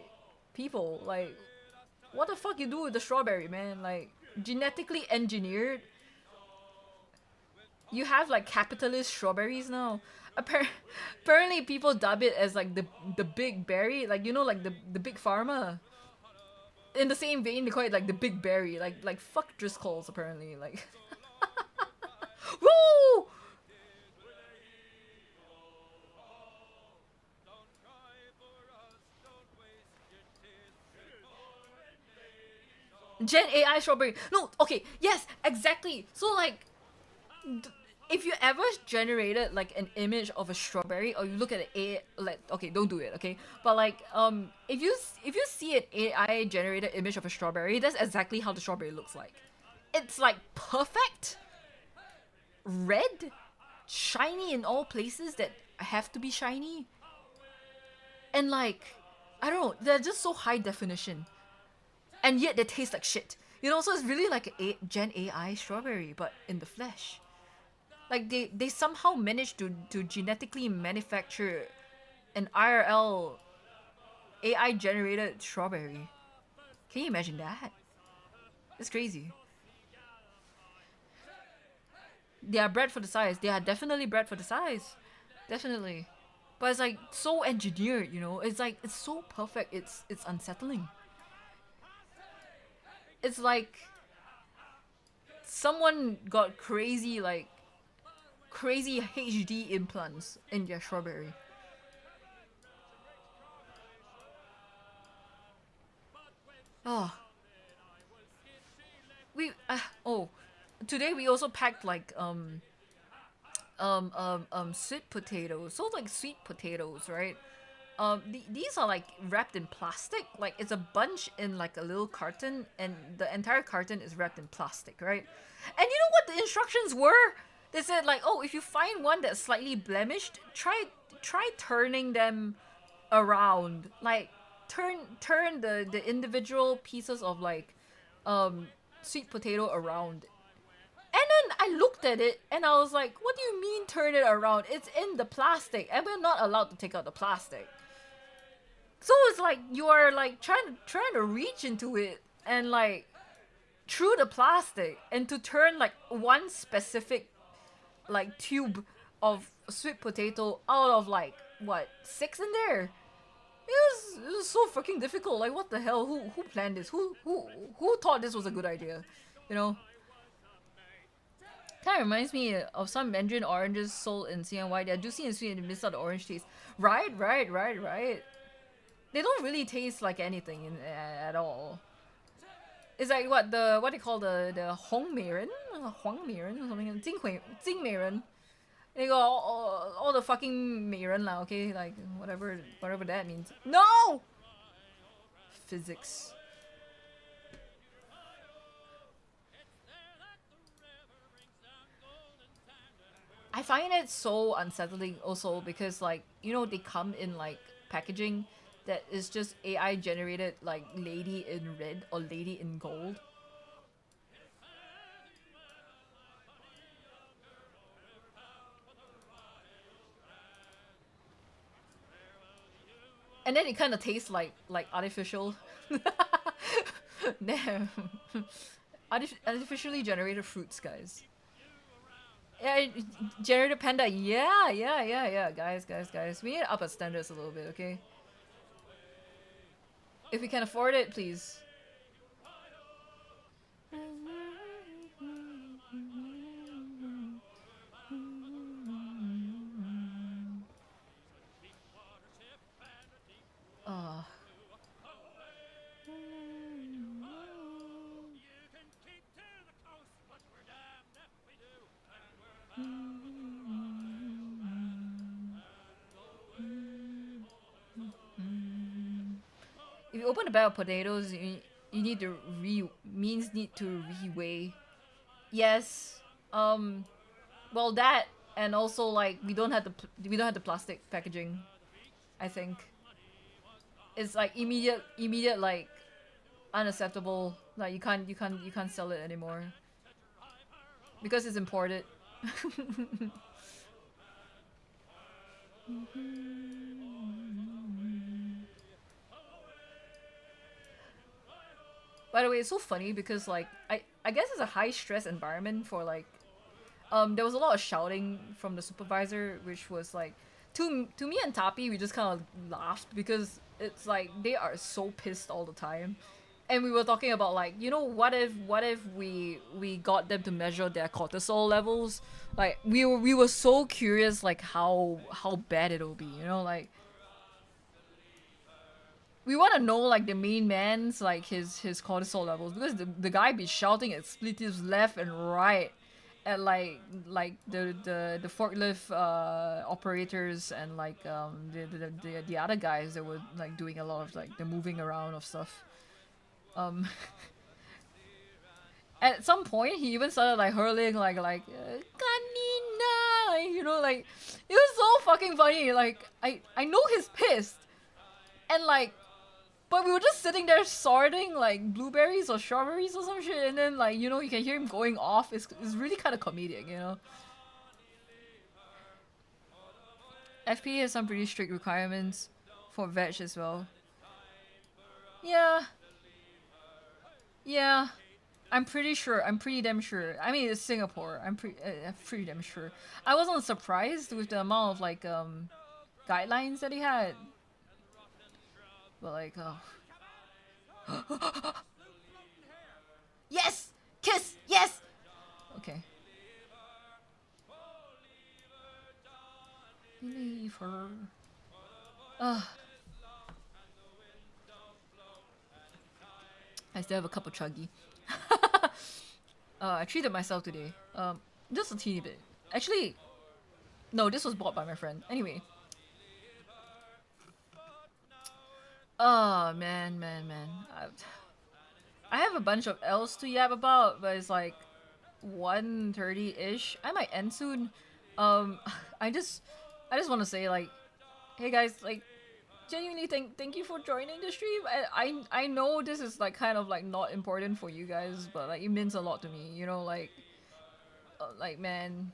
people. Like, what the fuck you do with the strawberry, man? Like, genetically engineered. You have like capitalist strawberries now. Apparently people dub it as like the big berry, like, you know, like the big pharma. In the same vein, they call it like the big berry, like fuck Driscoll's apparently, like. Woo! Gen AI strawberry. No, okay, yes, exactly. So like, if you ever generated like an image of a strawberry, or you look at an AI, like, okay, don't do it, okay? But like, if you see an AI generated image of a strawberry, that's exactly how the strawberry looks like. It's like perfect, red, shiny in all places that have to be shiny, and like, I don't know, they're just so high definition, and yet they taste like shit. You know, so it's really like a Gen AI strawberry, but in the flesh. Like they somehow managed to genetically manufacture an IRL AI generated strawberry. Can you imagine that? It's crazy. They are bred for the size. They are definitely bred for the size. Definitely. But it's like so engineered, you know? It's like, it's so perfect, it's unsettling. It's like someone got crazy HD implants in their strawberry. Oh. Today we also packed like sweet potatoes. So like sweet potatoes, right? These are like wrapped in plastic. Like it's a bunch in like a little carton, and the entire carton is wrapped in plastic, right? And you know what the instructions were? They said like, oh, if you find one that's slightly blemished, try turning them around. Like turn the individual pieces of like sweet potato around. And then I looked at it and I was like, what do you mean turn it around? It's in the plastic and we're not allowed to take out the plastic. So it's like you are like trying to reach into it and like through the plastic, and to turn like one specific like tube of sweet potato out of like what, 6 in there. It was so fucking difficult. Like what the hell? Who planned this? Who thought this was a good idea? You know? Kind of reminds me of some mandarin oranges sold in CNY. They're juicy and sweet and miss out the orange taste. Right. They don't really taste like anything at all. It's like what they call the Hongmeiren or something. Jingmeiren. They got all the fucking meiren lah, okay? Like whatever that means. No! Physics. I find it so unsettling also because like, you know, they come in like packaging that is just AI generated like lady in red or lady in gold. And then it kind of tastes like artificial. Damn. Artificially generated fruits, guys. Yeah, generated panda. Yeah. Guys. We need to up our standards a little bit, okay? If we can afford it, please. If you open a bag of potatoes, you need to need to reweigh. Yes. Well, that, and also like we don't have the plastic packaging. I think it's like immediate like unacceptable. Like you can't sell it anymore because it's imported. By the way, it's so funny because like I guess it's a high stress environment for like there was a lot of shouting from the supervisor, which was like to me and Tapi, we just kind of laughed because it's like they are so pissed all the time. And we were talking about like, you know, what if we got them to measure their cortisol levels? Like we were so curious like how bad it'll be, you know, like we want to know like the main man's like his cortisol levels, because the guy be shouting expletives left and right at like the forklift operators and like the other guys that were like doing a lot of like the moving around of stuff. At some point he even started like hurling like Kanina, you know, like it was so fucking funny. Like I know he's pissed, and like, but we were just sitting there sorting like blueberries or strawberries or some shit, and then like, you know, you can hear him going off. It's really kind of comedic, you know. FP has some pretty strict requirements for veg as well. Yeah, I'm pretty damn sure. I mean, it's Singapore. I'm pretty damn sure. I wasn't surprised with the amount of like guidelines that he had. But like, yes! Kiss! Yes! Okay. Leave her. I still have a cup of chuggy. I treated myself today. Just a teeny bit. Actually, no, this was bought by my friend. Anyway. Oh, man. I have a bunch of else to yap about, but it's like 1:30-ish. I might end soon. I just want to say, like, hey guys, like, genuinely thank you for joining the stream. I know this is like kind of like not important for you guys, but like it means a lot to me, you know, like man,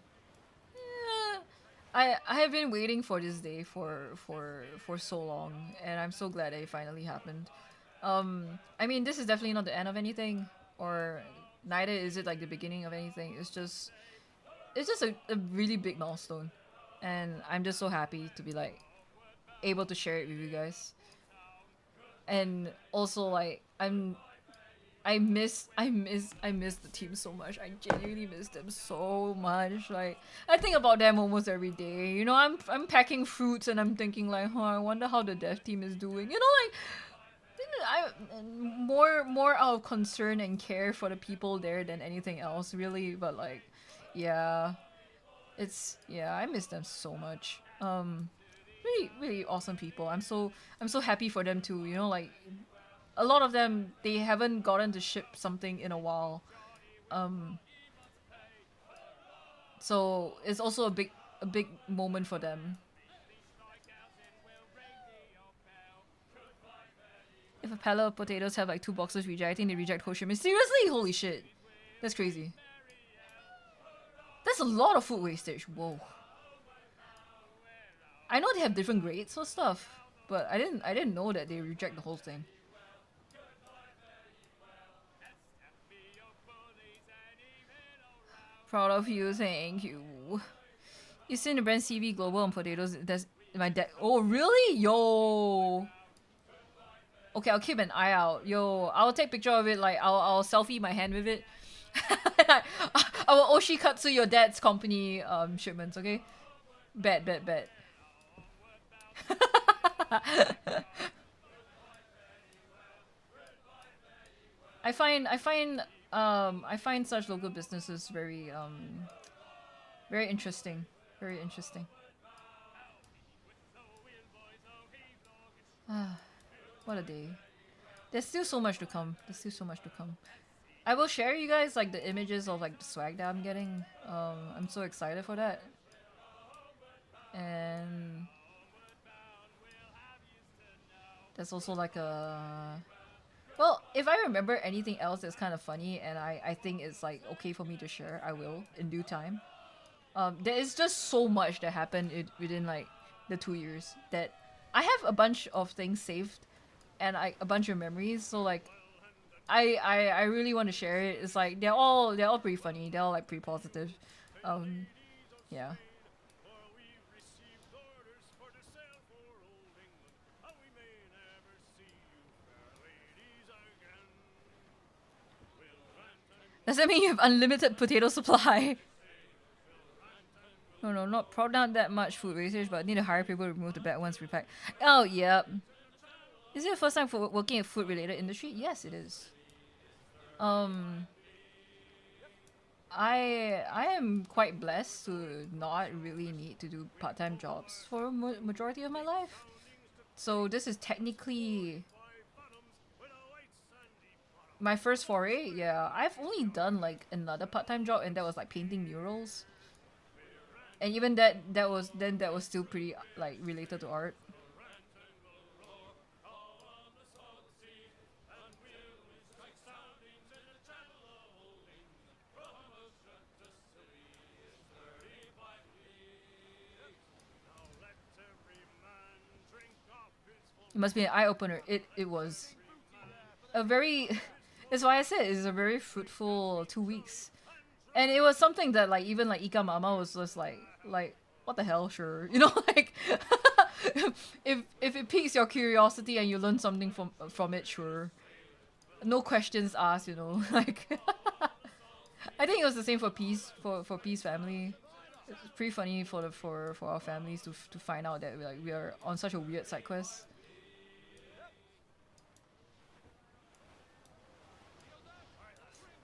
I have been waiting for this day for so long, and I'm so glad that it finally happened. I mean, this is definitely not the end of anything, or neither is it like the beginning of anything. It's just a really big milestone, and I'm just so happy to be like able to share it with you guys. And also like I miss the team so much. I genuinely miss them so much. Like, I think about them almost every day. You know, I'm packing fruits and I'm thinking like, I wonder how the dev team is doing. You know, like, I more out of concern and care for the people there than anything else, really. But like, yeah, I miss them so much. Really awesome people. I'm so happy for them too. You know, like, a lot of them, they haven't gotten to ship something in a while, so it's also a big moment for them. If a pallet of potatoes have like 2 boxes reject, I think they reject whole shipment. Seriously? Holy shit, that's crazy. That's a lot of food wastage. Whoa. I know they have different grades or stuff, but I didn't know that they reject the whole thing. Proud of you, thank you. You seen the brand CB Global on potatoes? That's my dad. Oh really? Yo. Okay, I'll keep an eye out. Yo, I'll take a picture of it. Like, I'll selfie my hand with it. I will Oshikatsu your dad's company shipments. Okay. Bet. I find such local businesses very interesting. Very interesting. What a day. There's still so much to come. I will share you guys like the images of like the swag that I'm getting. I'm so excited for that. And there's also like a... Well, if I remember anything else that's kind of funny and I think it's like okay for me to share, I will in due time. There is just so much that happened within like the 2 years that I have a bunch of things saved and a bunch of memories. So like I really want to share it. It's like they're all pretty funny. They're all like pretty positive. Yeah. Does that mean you have unlimited potato supply? No, not that much food wastage, but need to hire people to remove the bad ones repack. Oh, yep. Is it your first time for working in food related industry? Yes, it is. I am quite blessed to not really need to do part-time jobs for majority of my life. So this is technically my first foray. Yeah, I've only done like another part-time job, and that was like painting murals. And even that was still pretty like related to art. It must be an eye-opener. It was a very that's why I said it's a very fruitful 2 weeks. And it was something that like even like Ika Mama was just like what the hell, sure. You know, like if it piques your curiosity and you learn something from it, sure. No questions asked, you know. Like I think it was the same for Peace for Peace family. It's pretty funny for our families to find out that we are on such a weird side quest.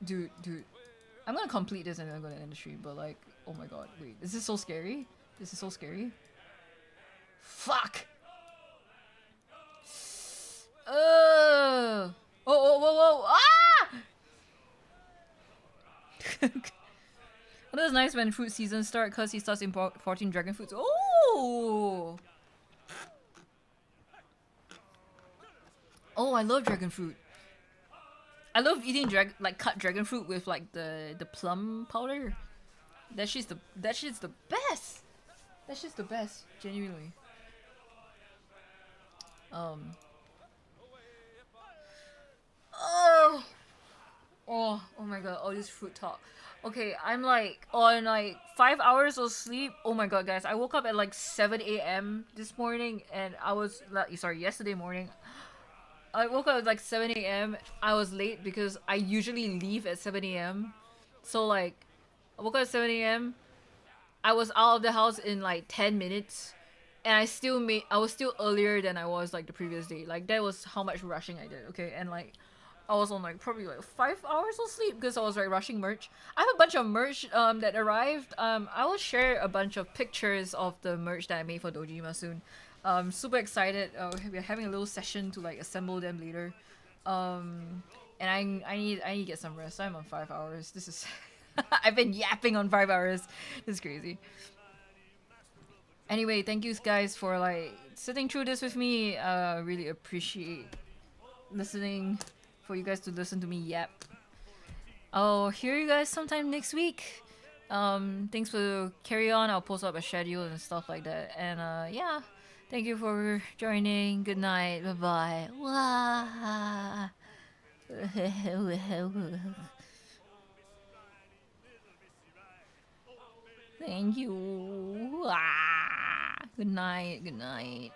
Dude, I'm gonna complete this and then go to the industry, but like, oh my god, wait, this is so scary. This is so scary. Fuck! Whoa, whoa, ah! Well, that's nice when fruit season starts because he starts importing dragon fruits. Oh! Oh, I love dragon fruit. I love eating cut dragon fruit with like the plum powder. That shit's the best. That shit's the best, genuinely. Oh my god, all this fruit talk. Okay, I'm like on like 5 hours of sleep. Oh my god, guys, I woke up at like 7 a.m. this morning, and I was like, sorry, yesterday morning. I woke up at like 7 a.m. I was late because I usually leave at 7 a.m. So like, I woke up at 7 a.m. I was out of the house in like 10 minutes. And I was still earlier than I was like the previous day. Like that was how much rushing I did, okay? And like, I was on like probably like 5 hours of sleep because I was like rushing merch. I have a bunch of merch that arrived. I will share a bunch of pictures of the merch that I made for Dojima soon. Super excited. We're having a little session to like assemble them later. And I need to get some rest. I'm on 5 hours. This is I've been yapping on 5 hours. This is crazy. Anyway, thank you guys for like sitting through this with me. Really appreciate listening. For you guys to listen to me yap. I'll hear you guys sometime next week. Things will carry on. I'll post up a schedule and stuff like that. And yeah. Thank you for joining. Good night. Bye bye. Thank you. Good night. Good night.